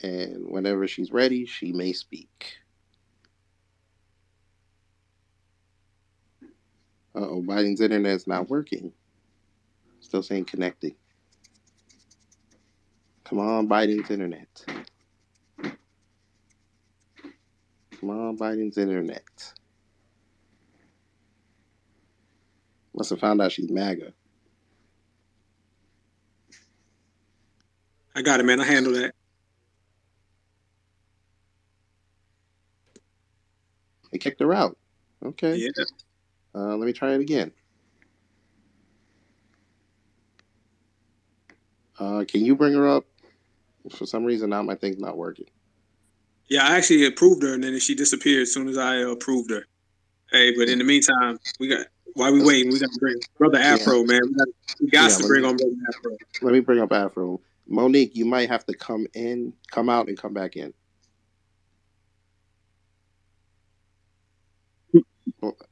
And whenever she's ready, she may speak. Uh-oh, Biden's internet is not working. Still saying connecting. Come on, Biden's internet. Come on, Biden's internet. Must have found out she's MAGA. I got it, man. I handle that. They kicked her out. Okay. Yeah. Let me try it again. Can you bring her up? For some reason, now my thing's not working. Yeah, I actually approved her, and then she disappeared as soon as I approved her. Hey, but in the meantime, while we waiting, we got to bring Brother Afro, man. We got to bring on Brother Afro. Let me bring up Afro. Monique, you might have to come out, and come back in.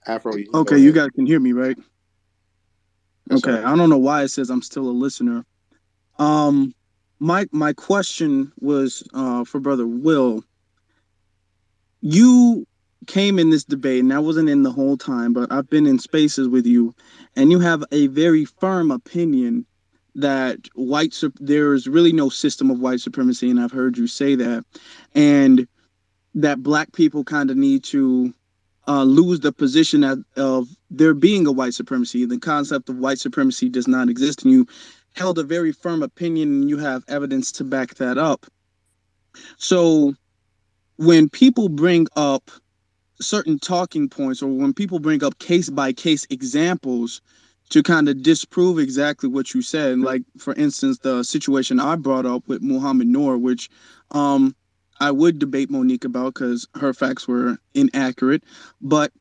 Afro. Okay, you guys can hear me, right? Yes, okay, sir. I don't know why it says I'm still a listener. My question was for Brother Will. You came in this debate, and I wasn't in the whole time, but I've been in spaces with you, and you have a very firm opinion that there is really no system of white supremacy, and I've heard you say that, and that Black people kind of need to lose the position of there being a white supremacy. The concept of white supremacy does not exist, and you held a very firm opinion, and you have evidence to back that up. So when people bring up certain talking points, or when people bring up case by case examples to kind of disprove exactly what you said, like for instance the situation I brought up with Muhammad Noor, which I would debate Monique about because her facts were inaccurate. But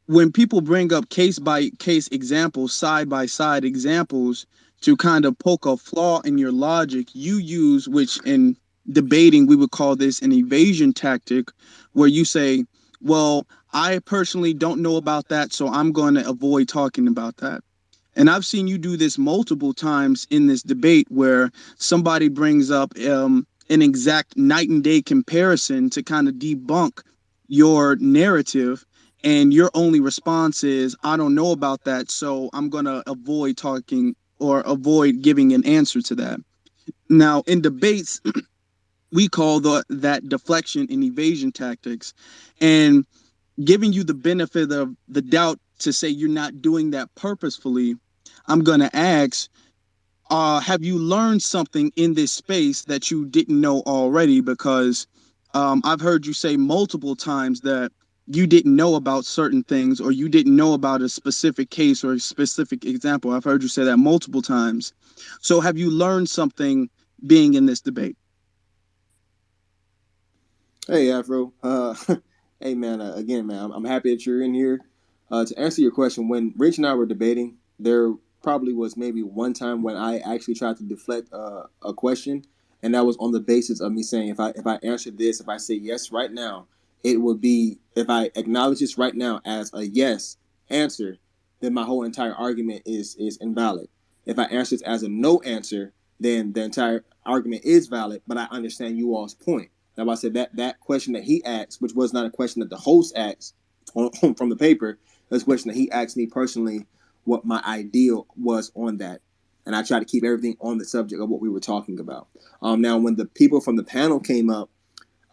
when people bring up case by case examples, side by side examples to kind of poke a flaw in your logic, you use, which in debating we would call this an evasion tactic, where you say, well, I personally don't know about that, so I'm going to avoid talking about that. And I've seen you do this multiple times in this debate where somebody brings up an exact night and day comparison to kind of debunk your narrative. And your only response is, I don't know about that, so I'm going to avoid talking or avoid giving an answer to that. Now, in debates, we call that deflection and evasion tactics. And giving you the benefit of the doubt to say you're not doing that purposefully, I'm going to ask, have you learned something in this space that you didn't know already? Because I've heard you say multiple times that you didn't know about certain things, or you didn't know about a specific case or a specific example. I've heard you say that multiple times. So have you learned something being in this debate? Hey, Afro. Hey, man. Again, man, I'm happy that you're in here. To answer your question, when Rich and I were debating, there probably was maybe one time when I actually tried to deflect a question, and that was on the basis of me saying, if I answer this, if I say yes right now, it would be, if I acknowledge this right now as a yes answer, then my whole entire argument is invalid. If I answer this as a no answer, then the entire argument is valid. But I understand you all's point. That's why I said that question that he asked, which was not a question that the host asked from the paper, was a question that he asked me personally what my ideal was on that. And I tried to keep everything on the subject of what we were talking about. Now, when the people from the panel came up,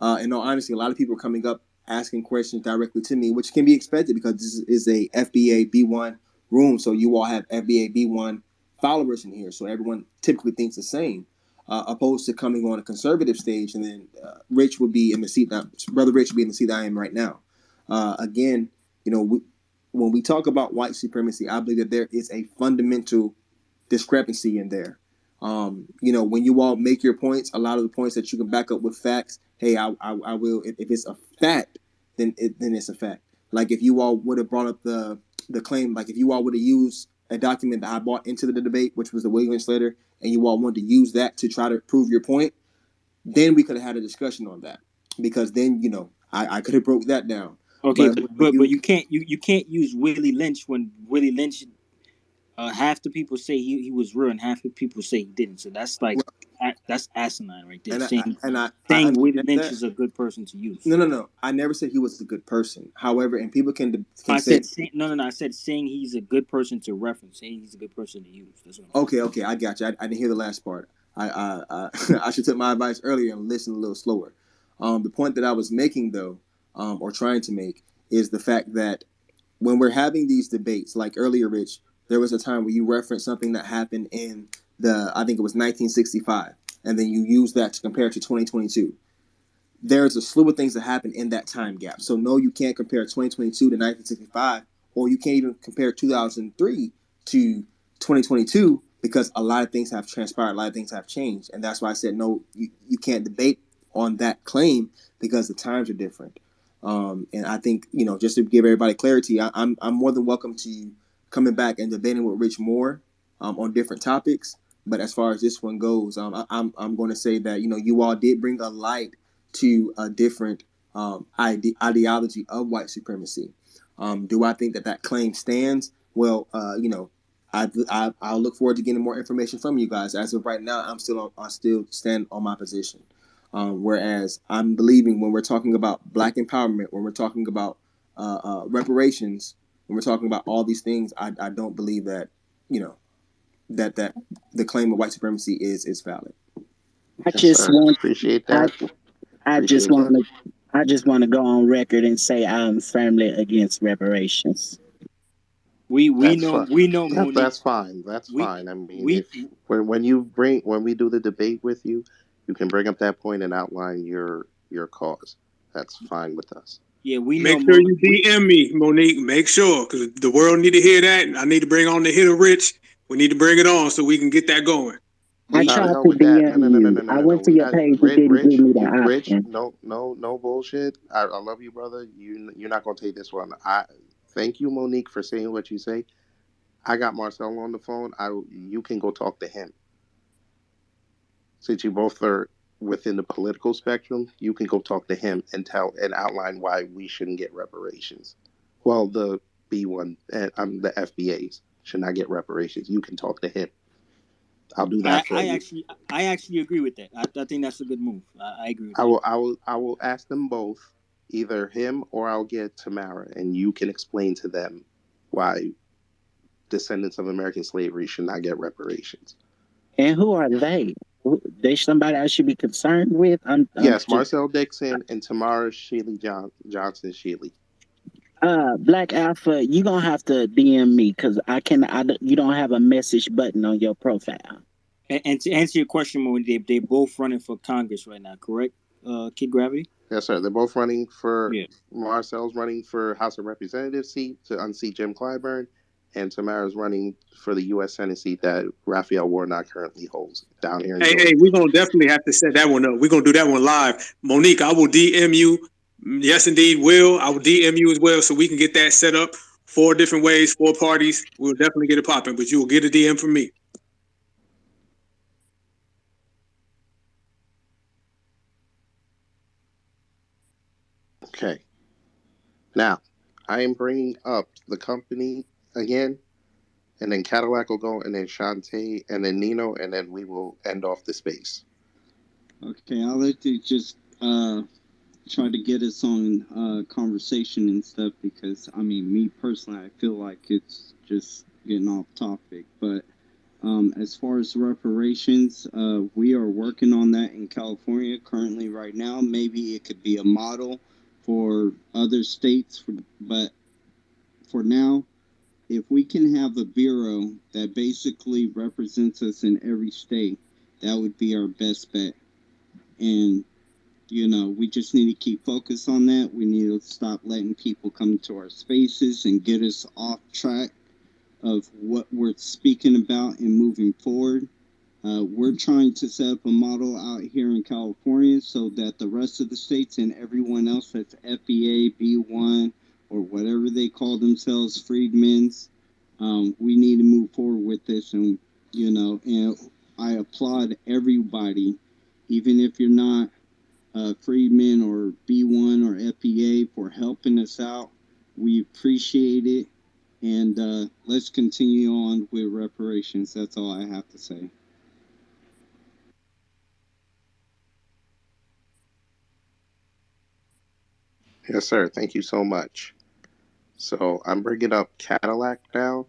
in all honesty, a lot of people are coming up asking questions directly to me, which can be expected because this is a FBA B1 room. So you all have FBA B1 followers in here. So everyone typically thinks the same, opposed to coming on a conservative stage. And then Rich would be in the seat that, Brother Rich would be in the seat that I am right now. Again, when we talk about white supremacy, I believe that there is a fundamental discrepancy in there. When you all make your points, a lot of the points that you can back up with facts, hey, I will. If it's a fact, then it's a fact. Like if you all would have brought up the claim, like if you all would have used a document that I brought into the debate, which was the Williams letter, and you all wanted to use that to try to prove your point, then we could have had a discussion on that. Because then I could have broke that down. Okay, but you can't use Willie Lynch when Willie Lynch. Half the people say he was real, and half the people say he didn't. So that's like that's asinine right there. Saying Willie Lynch is a good person to use. No. I never said he was a good person. However, and people can I say no. I said saying he's a good person to reference. Saying he's a good person to use. That's what Okay, I got you. I didn't hear the last part. I should take my advice earlier and listen a little slower. The point that I was making, though, or trying to make, is the fact that when we're having these debates, like earlier, Rich, there was a time where you referenced something that happened in I think it was 1965, and then you use that to compare it to 2022. There's a slew of things that happen in that time gap. So no, you can't compare 2022 to 1965, or you can't even compare 2003 to 2022 because a lot of things have transpired, a lot of things have changed, and that's why I said no. You can't debate on that claim because the times are different. And I think just to give everybody clarity, I'm more than welcome to coming back and debating with Rich Moore on different topics. But as far as this one goes, I'm going to say that you all did bring a light to a different ideology of white supremacy. Do I think that claim stands? Well, I'll look forward to getting more information from you guys. As of right now, I still stand on my position. Whereas I'm believing when we're talking about Black empowerment, when we're talking about reparations, when we're talking about all these things, I don't believe that that the claim of white supremacy is valid. I just want appreciate that. I just want to I just want to go on record and say I'm firmly against reparations. We That's know fine. Monique. That's fine. That's We fine. I mean, we if when we do the debate with you, you can bring up that point and outline your cause. That's fine with us. yeah, we Make know sure you we DM me, Monique. Make sure, because the world need to hear that. I need to bring on the hitter rich. We need to bring it on so we can get that going. I Now the tried hell to with that. No, DM no, no, no, you. no, no, I no, no. went to We your got page. It didn't give Rich. me the You Rich. option. No, no, no bullshit. I love you, brother. You're not gonna take this one. I thank you, Monique, for saying what you say. I got Marcel on the phone. You can go talk to him. Since you both are within the political spectrum, you can go talk to him and tell and outline why we shouldn't get reparations. Well, the B1 and the FBAs should not get reparations. You can talk to him. I'll do that for you. I actually agree with that. I think that's a good move. I agree with I that. will I will I will ask them both, either him or I'll get Tamara, and you can explain to them why descendants of American slavery should not get reparations. And who are they? They somebody I should be concerned with? I'm Yes, just Marcel Dixon and Tamara Johnson-shealey. Black Alpha. You gonna have to DM me because I can. You don't have a message button on your profile. And to answer your question, Monique, they both running for Congress right now, correct? Kid Gravity. Yes, sir. They're both running for Yeah. Marcel's running for House of Representatives seat to unseat Jim Clyburn, and Tamara's running for the U.S. Senate seat that Raphael Warnock currently holds down here in Georgia. Hey, we're gonna definitely have to set that one up. We're gonna do that one live. Monique, I will DM you. Yes, indeed, Will. I will DM you as well so we can get that set up. 4 different ways, 4 parties. We'll definitely get it popping, but you will get a DM from me. Okay. Now, I am bringing up the company again, and then Cadillac will go, and then Shantae, and then Nino, and then we will end off the space. Okay, I'd like to just try to get us on conversation and stuff because I mean, me personally, I feel like it's just getting off topic. But as far as reparations, we are working on that in California currently right now. Maybe it could be a model for other states, but for now, if we can have a bureau that basically represents us in every state, that would be our best bet. And we just need to keep focus on that. We need to stop letting people come to our spaces and get us off track of what we're speaking about and moving forward. We're trying to set up a model out here in California so that the rest of the states and everyone else that's FBA, B1, or whatever they call themselves, freedmen's, we need to move forward with this. And I applaud everybody, even if you're not freedmen or B1 or FBA, for helping us out. We appreciate it. And let's continue on with reparations. That's all I have to say. Yes, sir. Thank you so much. So I'm bringing up Cadillac now.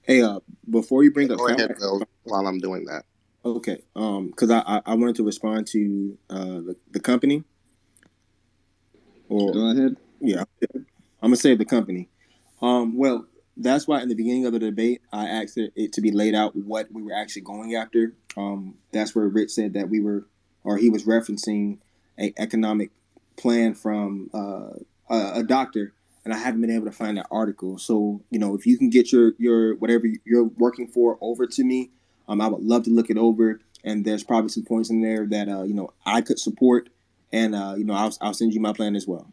Hey, before you Yeah, bring up go ahead, Cadillac, Will, while I'm doing that. okay, because I wanted to respond to the company, or Go ahead. yeah, I'm gonna say the company. Well, that's why in the beginning of the debate, I asked it to be laid out what we were actually going after. That's where Rich said that we were, or he was referencing a economic plan from a doctor, and I haven't been able to find that article. So if you can get your whatever you're working for over to me, I would love to look it over. And there's probably some points in there that I could support, and I'll send you my plan as well.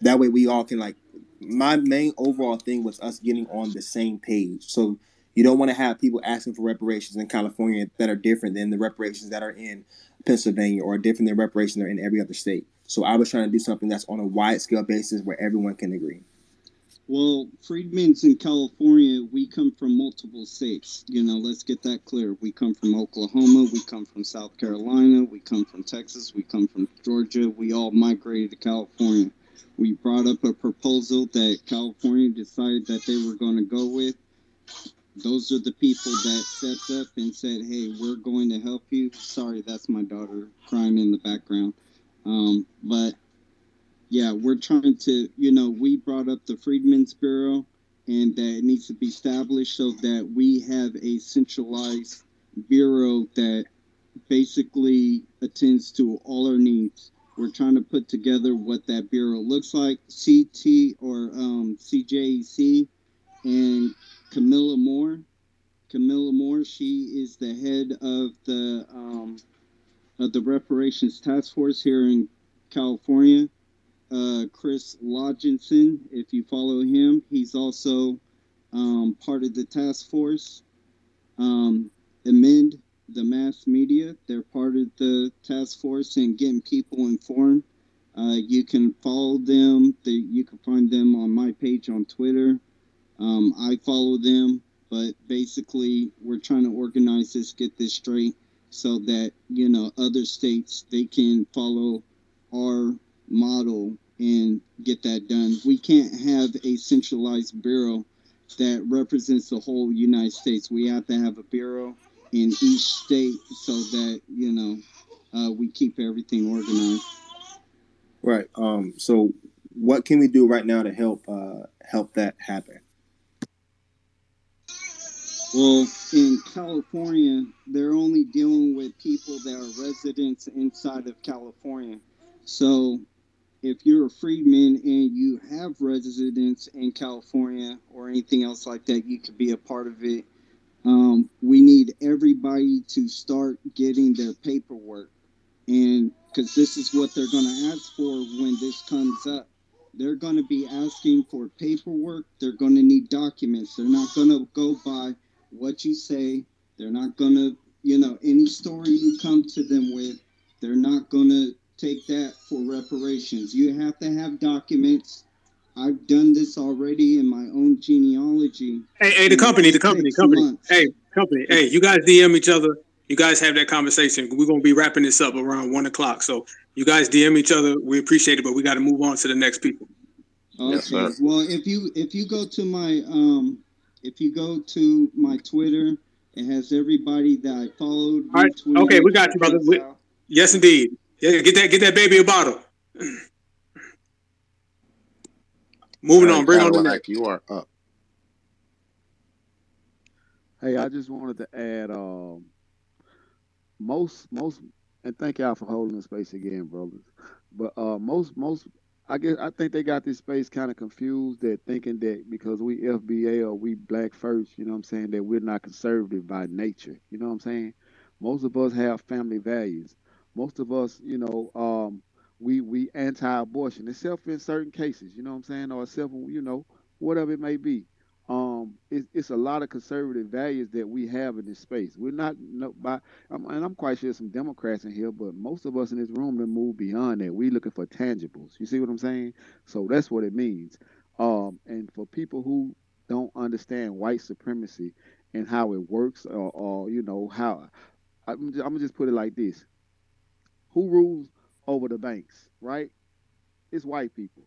That way we all can my main overall thing was us getting on the same page. So you don't want to have people asking for reparations in California that are different than the reparations that are in Pennsylvania, or different than reparations that are in every other state. So I was trying to do something that's on a wide scale basis where everyone can agree. Well, freedmen's in California, we come from multiple states. Let's get that clear. We come from Oklahoma, we come from South Carolina, we come from Texas, we come from Georgia. We all migrated to California. We brought up a proposal that California decided that they were going to go with. Those are the people that stepped up and said, hey, we're going to help you. Sorry, that's my daughter crying in the background. But yeah, we're trying to, we brought up the Freedmen's Bureau and that it needs to be established so that we have a centralized bureau that basically attends to all our needs. We're trying to put together what that bureau looks like. CT or CJC and Camilla Moore. Camilla Moore, she is the head of the Reparations Task Force here in California. Chris Lodginson, if you follow him, he's also part of the task force. Amend the mass media, they're part of the task force and getting people informed. You can follow them. You can find them on my page on Twitter. I follow them, but basically, we're trying to organize this, get this straight, so that other states they can follow our model and get that done. We can't have a centralized bureau that represents the whole United States. We have to have a bureau in each state so that we keep everything organized. Right. So what can we do right now to help that happen? Well, in California, they're only dealing with people that are residents inside of California. So if you're a freedman and you have residence in California or anything else like that, you could be a part of it. We need everybody to start getting their paperwork. And because this is what they're going to ask for when this comes up. They're going to be asking for paperwork. They're going to need documents. They're not going to go by what you say. They're not going to, any story you come to them with, they're not going to take that for reparations. You have to have documents. I've done this already in my own genealogy. Hey, the company. Months. Hey, company. Hey, you guys DM each other. You guys have that conversation. We're gonna be wrapping this up around 1:00. So you guys DM each other. We appreciate it, but we got to move on to the next people. Okay. Yes, sir. Well, if you go to my Twitter, it has everybody that I followed, All right. retweeted. Okay, we got you, brother. Yes, indeed. Yeah, get that baby a bottle. Moving on. Bring on the next. You are up. Hey, I just wanted to add most and thank y'all for holding the space again, brothers. But most I think they got this space kind of confused. That thinking that because we FBA or we black first, you know what I'm saying, that we're not conservative by nature. You know what I'm saying? Most of us have family values. Most of us, we anti-abortion, except in certain cases. You know what I'm saying, or except whatever it may be. It's a lot of conservative values that we have in this space. We're not no, by and I'm quite sure some Democrats in here, but most of us in this room have moved beyond that. We looking for tangibles. You see what I'm saying? So that's what it means. And for people who don't understand white supremacy and how it works, or how I'm gonna just put it like this: Who rules over the banks, right? It's white people.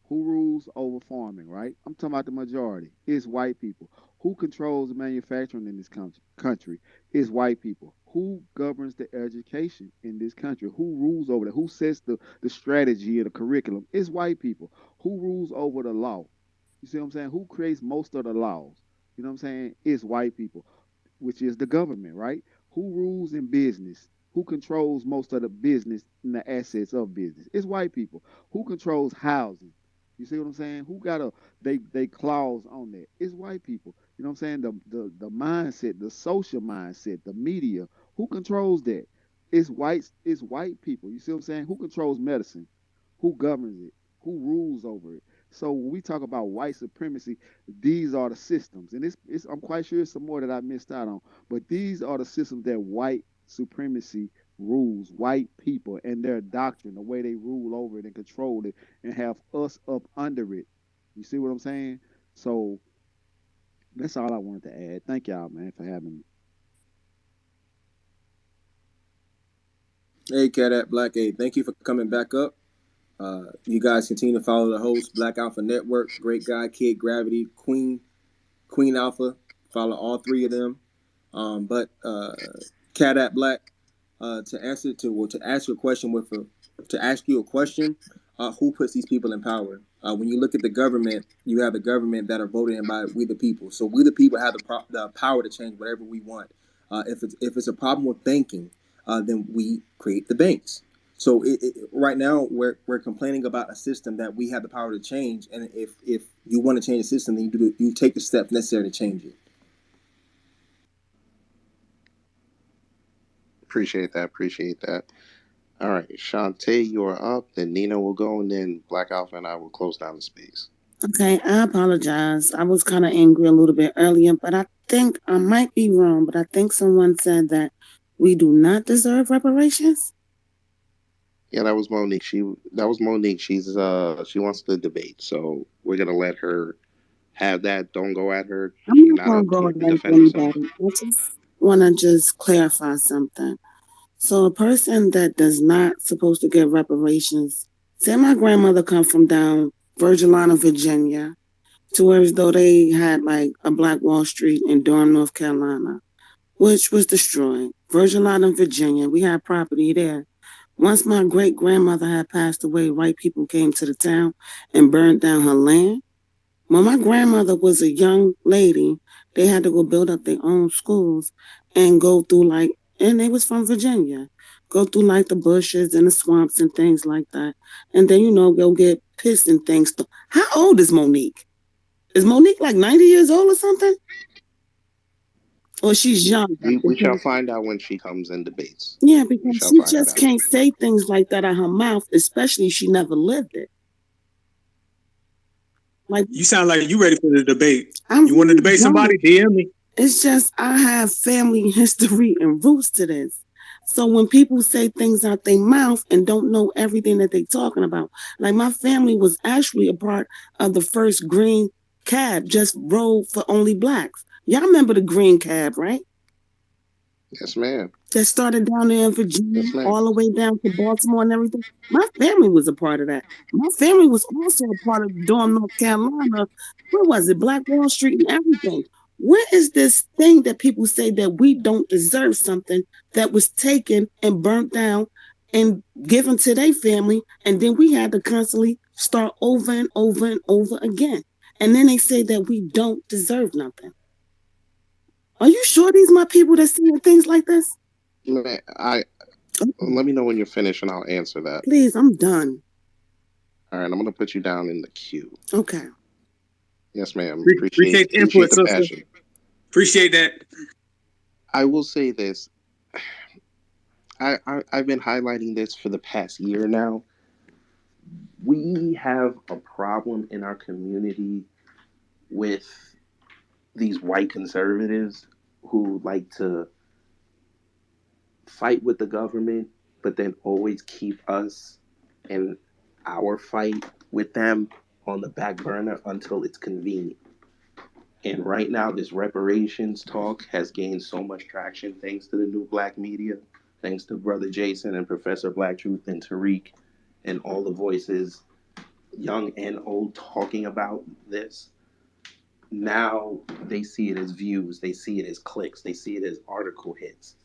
Who rules over farming, right? I'm talking about the majority. It's white people. Who controls manufacturing in this country? It's white people. Who governs the education in this country? Who rules over that? Who sets the strategy and the curriculum? It's white people. Who rules over the law? You see what I'm saying? Who creates most of the laws? You know what I'm saying? It's white people, which is the government, right? Who rules in business? Who controls most of the business and the assets of business? It's white people. Who controls housing? You see what I'm saying? Who got they clause on that? It's white people. You know what I'm saying? The mindset, the social mindset, the media. Who controls that? It's white people. You see what I'm saying? Who controls medicine? Who governs it? Who rules over it? So when we talk about white supremacy, these are the systems, and I'm quite sure it's some more that I missed out on. But these are the systems that white supremacy rules, white people and their doctrine, the way they rule over it and control it, and have us up under it. You see what I'm saying? So that's all I wanted to add. Thank y'all, man, for having me. Hey, Cat at Black A, thank you for coming back up. You guys continue to follow the host, Black Alpha Network, Great Guy, Kid Gravity, Queen Alpha. Follow all three of them. But Cat at Black, to ask you a question who puts these people in power. When you look at the government, you have the government that are voted in by we the people. So we the people have the power to change whatever we want. If it's a problem with banking, then we create the banks. So right now we're complaining about a system that we have the power to change, and if you want to change the system, then you take the steps necessary to change it. Appreciate that. Appreciate that. All right, Shantae, you're up. Then Nina will go, and then Black Alpha and I will close down the space. Okay, I apologize. I was kind of angry a little bit earlier, but I think I might be wrong, but I think someone said that we do not deserve reparations. Yeah, that was Monique. She wants to debate, so we're gonna let her have that. Don't go at her. I'm She's not not going to up go here to against defend herself. anybody. I just want to just clarify something. So a person that does not supposed to get reparations, say my grandmother come from down Virgin Island, Virginia, to where as though they had like a Black Wall Street in Durham, North Carolina, which was destroyed. Virgin Island, Virginia, we had property there. Once my great grandmother had passed away, white people came to the town and burned down her land. When my grandmother was a young lady, they had to go build up their own schools and go through like, and they was from Virginia, go through like the bushes and the swamps and things like that. And then, go get pissed and things. How old is Monique? Is Monique like 90 years old or something? Or she's young? We shall find out when she comes and debates. Yeah, We because shall she find just out. can't say things like that out her mouth, especially she never lived it. Like You sound like you ready for the debate. I'm You want to debate young. somebody? DM me. It's just I have family history and roots to this. So when people say things out their mouth and don't know everything that they're talking about, like my family was actually a part of the first green cab, just rode for only blacks. Y'all remember the green cab, right? Yes, ma'am. That started down there in Virginia, Yes, ma'am. all the way down to Baltimore and everything. My family was a part of that. My family was also a part of Durham, North Carolina. Where was it? Black Wall Street and everything. Where is this thing that people say that we don't deserve something that was taken and burnt down and given to their family, and then we had to constantly start over and over and over again. And then they say that we don't deserve nothing. Are you sure these my people that saying things like this? Man, let me know when you're finished, and I'll answer that. Please, I'm done. All right, I'm gonna put you down in the queue. Okay. Yes, ma'am. Appreciate the input, the sister. passion. Appreciate that. I will say this. I've been highlighting this for the past year now. We have a problem in our community with these white conservatives who like to fight with the government, but then always keep us and our fight with them on the back burner until it's convenient. And right now, this reparations talk has gained so much traction thanks to the new black media, thanks to Brother Jason and Professor Black Truth and Tariq and all the voices, young and old, talking about this. Now they see it as views, they see it as clicks, they see it as article hits.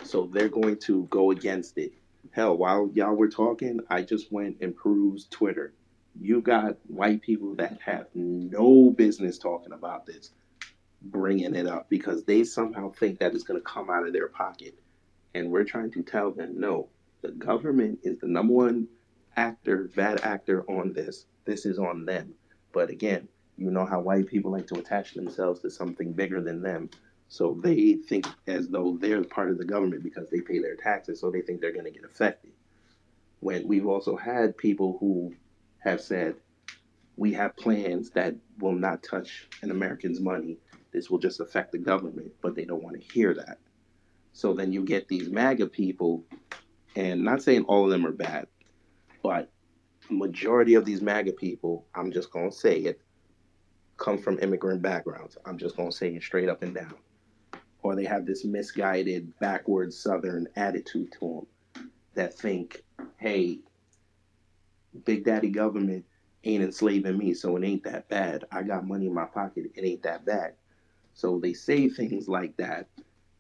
So they're going to go against it. Hell, while y'all were talking, I just went and perused Twitter. You got white people that have no business talking about this bringing it up because they somehow think that it's going to come out of their pocket. And we're trying to tell them no, the government is the number one bad actor on this. This is on them. But again, you know how white people like to attach themselves to something bigger than them. So they think as though they're part of the government because they pay their taxes, so they think they're going to get affected. When we've also had people who have said, we have plans that will not touch an American's money. This will just affect the government, but they don't want to hear that. So then you get these MAGA people, and not saying all of them are bad, but majority of these MAGA people, I'm just gonna say it, come from immigrant backgrounds. I'm just gonna say it straight up and down. Or they have this misguided, backwards Southern attitude to them that think, hey, Big Daddy government ain't enslaving me, so it ain't that bad. I got money in my pocket, it ain't that bad. So they say things like that,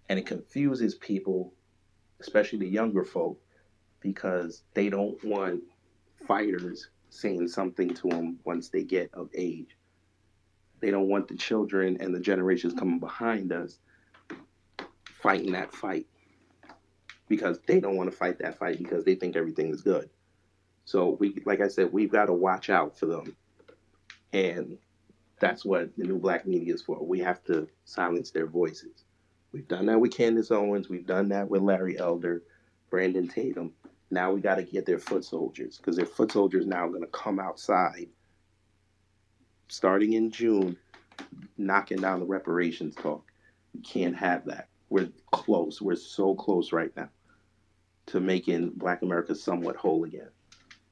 and it confuses people, especially the younger folk, because they don't want fighters saying something to them once they get of age. They don't want the children and the generations coming behind us fighting that fight because they don't want to fight that fight because they think everything is good. So we, like I said, we've got to watch out for them, and that's what the new black media is for. We have to silence their voices. We've done that with Candace Owens. We've done that with Larry Elder, Brandon Tatum. Now we got to get their foot soldiers because their foot soldiers now going to come outside starting in June, knocking down the reparations talk. We can't have that. We're close. We're so close right now to making Black America somewhat whole again.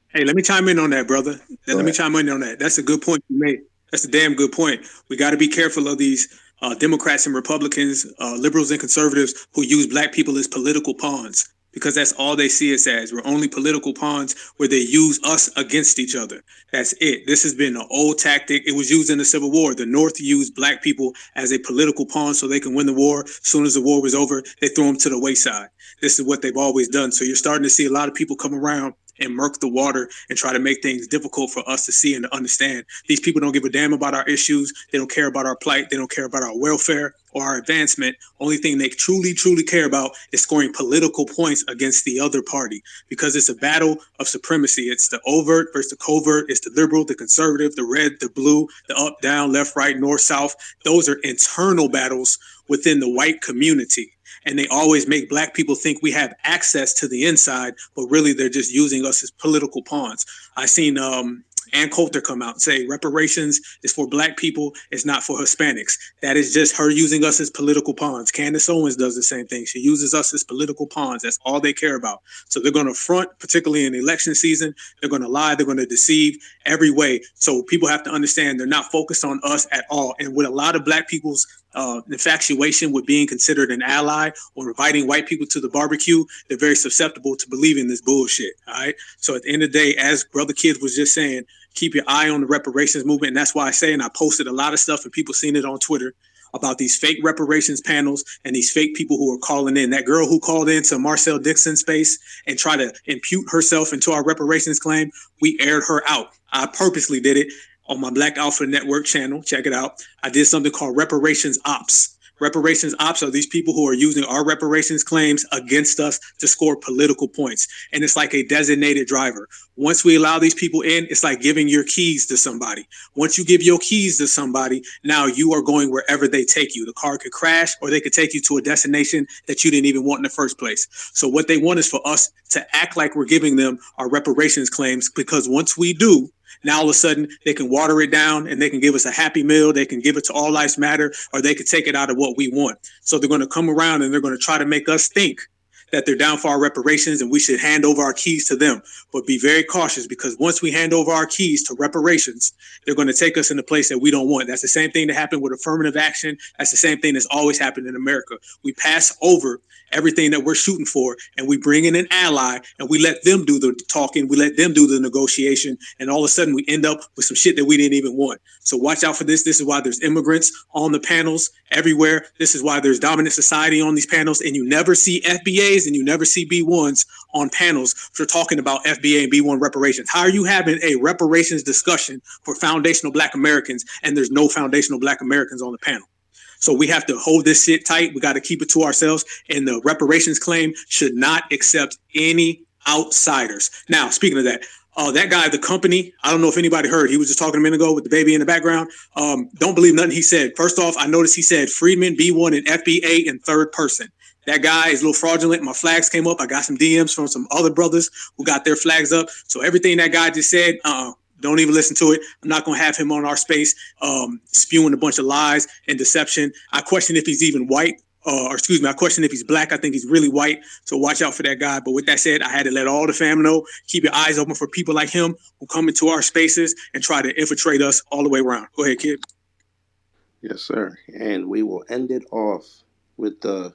Hey, let me chime in on that, brother. Let me chime in on that. That's a good point you made. That's a damn good point. We got to be careful of these Democrats and Republicans, liberals and conservatives who use black people as political pawns because that's all they see us as. We're only political pawns where they use us against each other. That's it. This has been an old tactic. It was used in the Civil War. The North used black people as a political pawn so they can win the war. As soon as the war was over, they threw them to the wayside. This is what they've always done. So you're starting to see a lot of people come around and murk the water and try to make things difficult for us to see and to understand. These people don't give a damn about our issues. They don't care about our plight. They don't care about our welfare or our advancement. Only thing they truly, truly care about is scoring political points against the other party because it's a battle of supremacy. It's the overt versus the covert. It's the liberal, the conservative, the red, the blue, the up, down, left, right, north, south. Those are internal battles within the white community. And they always make black people think we have access to the inside, but really they're just using us as political pawns. I seen Ann Coulter come out and say reparations is for black people, it's not for Hispanics. That is just her using us as political pawns. Candace Owens does the same thing. She uses us as political pawns. That's all they care about. So they're going to front, particularly in election season. They're going to lie. They're going to deceive every way. So people have to understand they're not focused on us at all. And with a lot of black people's infatuation with being considered an ally or inviting white people to the barbecue, they're very susceptible to believing this bullshit. All right. So at the end of the day, as Brother Kids was just saying, keep your eye on the reparations movement. And that's why I say, and I posted a lot of stuff and people seen it on Twitter about these fake reparations panels and these fake people who are calling in. That girl who called into Marcel Dixon's space and try to impute herself into our reparations claim, we aired her out. I purposely did it on my Black Alpha Network channel. Check it out. I did something called Reparations Ops. Reparations ops are these people who are using our reparations claims against us to score political points. And it's like a designated driver. Once we allow these people in, it's like giving your keys to somebody. Once you give your keys to somebody, now you are going wherever they take you. The car could crash or they could take you to a destination that you didn't even want in the first place. So what they want is for us to act like we're giving them our reparations claims, because once we do, now all of a sudden they can water it down and they can give us a happy meal. They can give it to All Lives Matter, or they can take it out of what we want. So they're going to come around and they're going to try to make us think that they're down for our reparations and we should hand over our keys to them. But be very cautious, because once we hand over our keys to reparations, they're going to take us in a place that we don't want. That's the same thing that happened with affirmative action. That's the same thing that's always happened in America. We pass over everything that we're shooting for and we bring in an ally and we let them do the talking. We let them do the negotiation. And all of a sudden we end up with some shit that we didn't even want. So watch out for this. This is why there's immigrants on the panels everywhere. This is why there's dominant society on these panels. And you never see FBAs and you never see B1s on panels for talking about FBA and B1 reparations. How are you having a reparations discussion for foundational Black Americans and there's no foundational Black Americans on the panel? So we have to hold this shit tight. We got to keep it to ourselves. And the reparations claim should not accept any outsiders. Now, speaking of that, that guy, the company, I don't know if anybody heard, he was just talking a minute ago with the baby in the background. Don't believe nothing he said. First off, I noticed he said Friedman, B1, and FBA in third person. That guy is a little fraudulent. My flags came up. I got some DMs from some other brothers who got their flags up. So everything that guy just said, don't even listen to it. I'm not going to have him on our space spewing a bunch of lies and deception. I question if he's even white. Or excuse me, I question if he's Black. I think he's really white. So watch out for that guy. But with that said, I had to let all the fam know, keep your eyes open for people like him who come into our spaces and try to infiltrate us all the way around. Go ahead, kid. Yes, sir. And we will end it off with a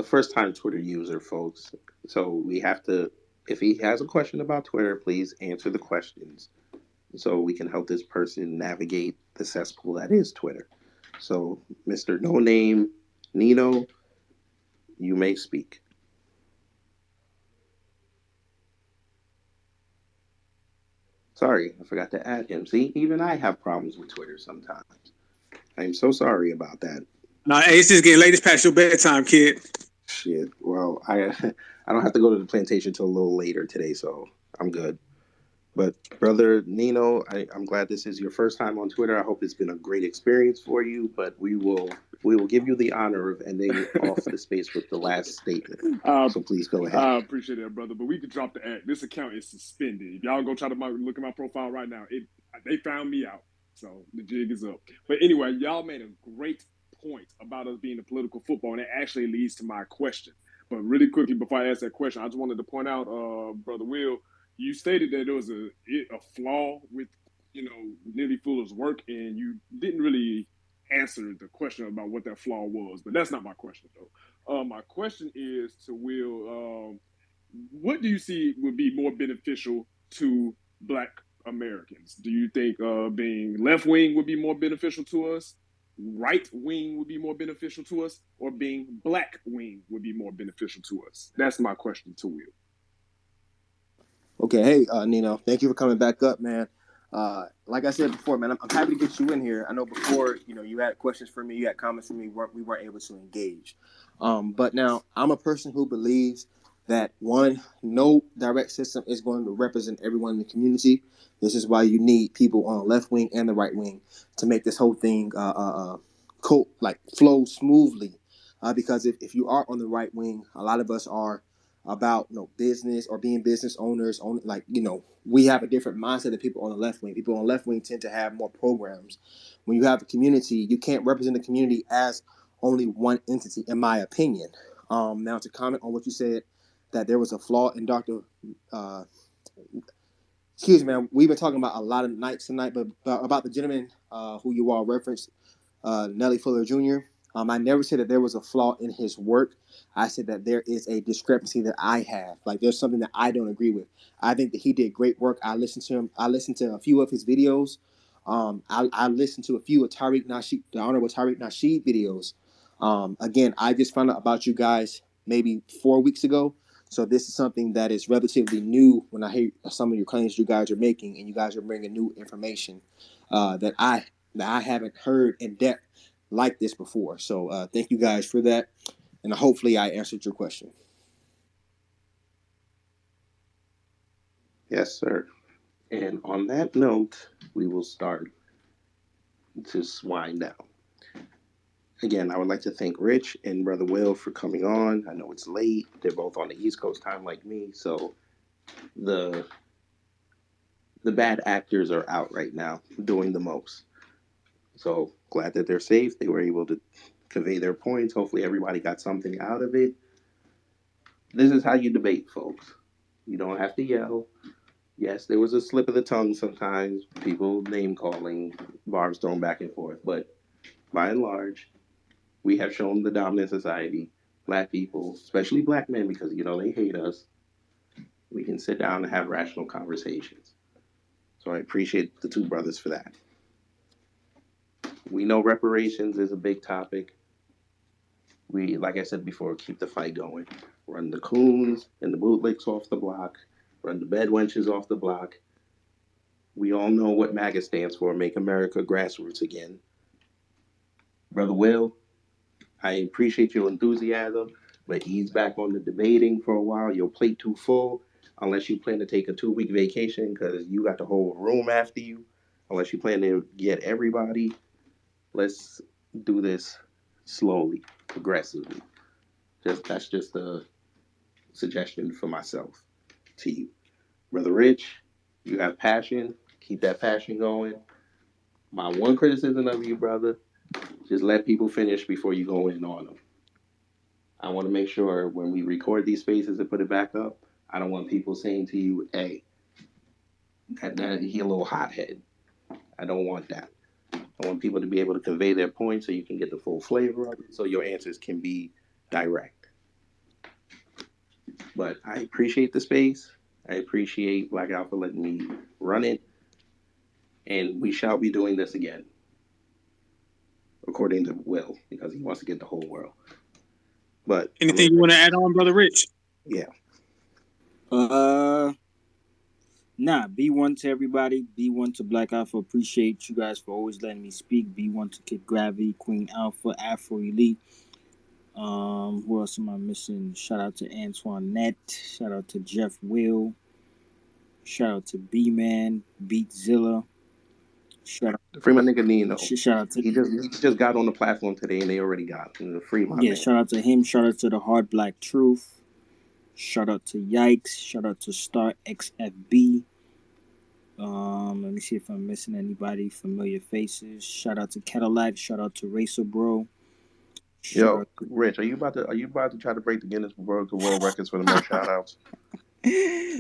first-time Twitter user, folks. So we have to, if he has a question about Twitter, please answer the questions so we can help this person navigate the cesspool that is Twitter. So, Mr. No Name Nino, you may speak. Sorry, I forgot to add him. See, even I have problems with Twitter sometimes. I'm so sorry about that. Nah, hey, it's just getting late. It's past your bedtime, kid. Shit. Well, I don't have to go to the plantation till a little later today, so I'm good. But brother Nino, I'm glad this is your first time on Twitter. I hope it's been a great experience for you. But we will give you the honor of ending off the space with the last statement. So please go ahead. I appreciate that, brother. But we could drop the act. This account is suspended. If y'all go try to look at my profile right now, they found me out. So the jig is up. But anyway, y'all made a great point about us being a political football, and it actually leads to my question. But really quickly, before I ask that question, I just wanted to point out, brother Will, you stated that there was a flaw with Neely Fuller's work, and you didn't really answer the question about what that flaw was. But that's not my question, though. My question is to Will: what do you see would be more beneficial to Black Americans? Do you think being left wing would be more beneficial to us? Right wing would be more beneficial to us, or being black wing would be more beneficial to us? That's my question to Will. Okay, hey Nino, thank you for coming back up, man. Like I said before, man, I'm happy to get you in here. I know before, you had questions for me, you had comments for me, we weren't able to engage. But now I'm a person who believes that one, no direct system is going to represent everyone in the community. This is why you need people on the left wing and the right wing to make this whole thing flow smoothly. Because if you are on the right wing, a lot of us are about business or being business owners on we have a different mindset than people on the left wing. People on the left wing tend to have more programs. When you have a community, you can't represent the community as only one entity, in my opinion. Now to comment on what you said, that there was a flaw in Dr. Excuse me, man. We've been talking about a lot of nights tonight, but about the gentleman who you all referenced, Nelly Fuller Jr. I never said that there was a flaw in his work. I said that there is a discrepancy that I have. Like there's something that I don't agree with. I think that he did great work. I listened to him. I listened to a few of his videos. I listened to a few of Tariq Nasheed, the Honorable Tariq Nasheed videos. Again, I just found out about you guys maybe 4 weeks ago. So this is something that is relatively new when I hear some of your claims you guys are making, and you guys are bringing new information that I haven't heard in depth like this before. So thank you guys for that, and hopefully I answered your question. Yes, sir. And on that note, we will start to wind down. Again, I would like to thank Rich and Brother Will for coming on. I know it's late. They're both on the East Coast time like me, so the bad actors are out right now doing the most. So glad that they're safe. They were able to convey their points. Hopefully everybody got something out of it. This is how you debate, folks. You don't have to yell. Yes, there was a slip of the tongue sometimes, people name calling, barbs thrown back and forth, but by and large, we have shown the dominant society, Black people, especially Black men, because they hate us. We can sit down and have rational conversations. So I appreciate the two brothers for that. We know reparations is a big topic. We, like I said before, keep the fight going. Run the coons and the bootlicks off the block. Run the bedwenches off the block. We all know what MAGA stands for, Make America Grassroots Again. Brother Will, I appreciate your enthusiasm, but ease back on the debating for a while. Your plate too full, unless you plan to take a 2-week vacation because you got the whole room after you. Unless you plan to get everybody, let's do this slowly, progressively. That's just a suggestion for myself to you. Brother Rich, you have passion. Keep that passion going. My one criticism of you, brother, just let people finish before you go in on them. I want to make sure when we record these spaces and put it back up, I don't want people saying to you, hey, that he a little hothead. I don't want that. I want people to be able to convey their points so you can get the full flavor of it, so your answers can be direct. But I appreciate the space. I appreciate Black Alpha letting me run it. And we shall be doing this again, according to Will, because he wants to get the whole world. But anything you want to add on, Brother Rich? Yeah. Nah, B1 to everybody. B1 to Black Alpha. Appreciate you guys for always letting me speak. B1 to Kid Gravity, Queen Alpha, Afro Elite. Who else am I missing? Shout out to Antoinette. Shout out to Jeff Will. Shout out to B Man, Beatzilla. Shout out, Free my nigga Nino. shout out to He just got on the platform today and they already got him. Free my yeah. man. Shout out to him. Shout out to the Hard Black Truth. Shout out to Yikes. Shout out to Star XFB. Let me see if I'm missing anybody. Familiar faces. Shout out to Cadillac. Shout out to Racer Bro. Shout Yo, out to... Rich, are you about to try to break the Guinness World Records for the most shout outs?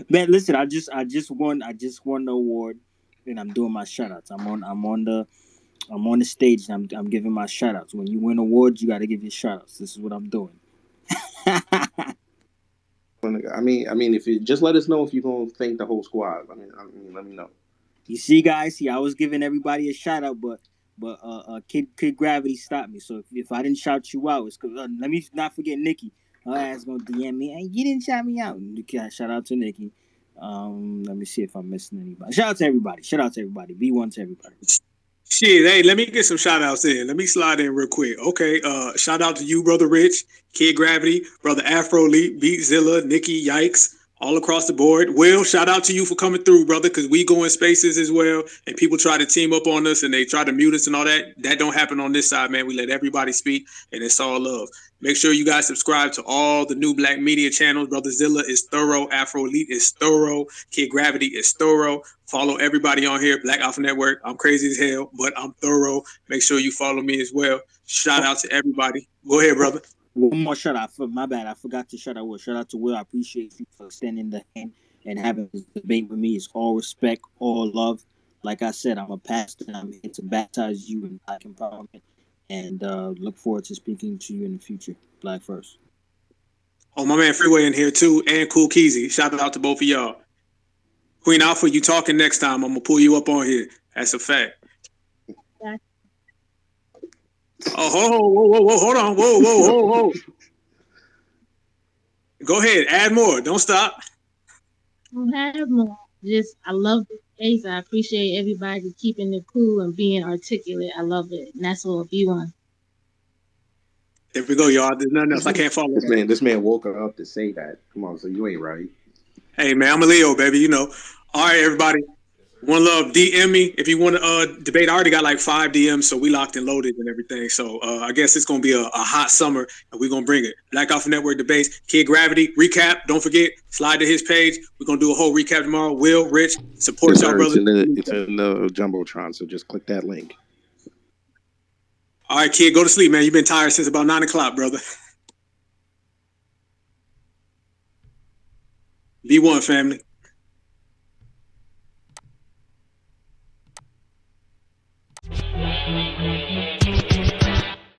Man, listen, I just won the award and I'm doing my shout outs. I'm on the stage and I'm giving my shout outs. When you win awards, you gotta give your shout outs. This is what I'm doing. I mean, if you just let us know if you're gonna thank the whole squad. I mean, let me know. You see, guys, I was giving everybody a shout out, but Kid Gravity stopped me. So if I didn't shout you out, it's cause let me not forget Nikki. Her ass gonna DM me, and you didn't shout me out. Shout out to Nikki. Let me see if I'm missing anybody. Shout out to everybody. Shout out to everybody. B1 to everybody. Shit, hey, let me get some shout outs in. Let me slide in real quick. Okay, shout out to you, Brother Rich, Kid Gravity, Brother Afro Elite, Beatzilla, Nikki, Yikes, all across the board. Will, shout out to you for coming through, brother, because we go in spaces as well, and people try to team up on us and they try to mute us and all that. That don't happen on this side, man. We let everybody speak, and it's all love. Make sure you guys subscribe to all the new Black media channels. Brother Zilla is thorough. Afro Elite is thorough. Kid Gravity is thorough. Follow everybody on here, Black Alpha Network. I'm crazy as hell, but I'm thorough. Make sure you follow me as well. Shout out to everybody. Go ahead, brother. One more shout out. My bad. I forgot to shout out Will. Shout out to Will. I appreciate you for extending the hand and having this debate with me. It's all respect, all love. Like I said, I'm a pastor and I'm here to baptize you in Black empowerment. And look forward to speaking to you in the future. Black first. Oh, my man Freeway in here too, and Cool Keezy. Shout out to both of y'all. Queen Alpha, you talking next time. I'm gonna pull you up on here. That's a fact. Oh, hold on. Whoa. Go ahead, add more. Don't stop. I have more. I love this space. I appreciate everybody keeping it cool and being articulate. I love it. And that's all B1. There we go, y'all. There's nothing else. I can't follow This man woke her up to say that. Come on, so you ain't right. Hey, man, I'm a Leo, baby. You know. All right, everybody. One love. DM me if you want to debate. I already got like 5 DMs, so we locked and loaded and everything. So I guess it's going to be a hot summer, and we're going to bring it. Black Alpha Network debates. Kid Gravity, recap. Don't forget, slide to his page. We're going to do a whole recap tomorrow. Will, Rich, support y'all, brother. It's in the Jumbotron, so just click that link. All right, kid, go to sleep, man. You've been tired since about 9 o'clock, brother. B1 family.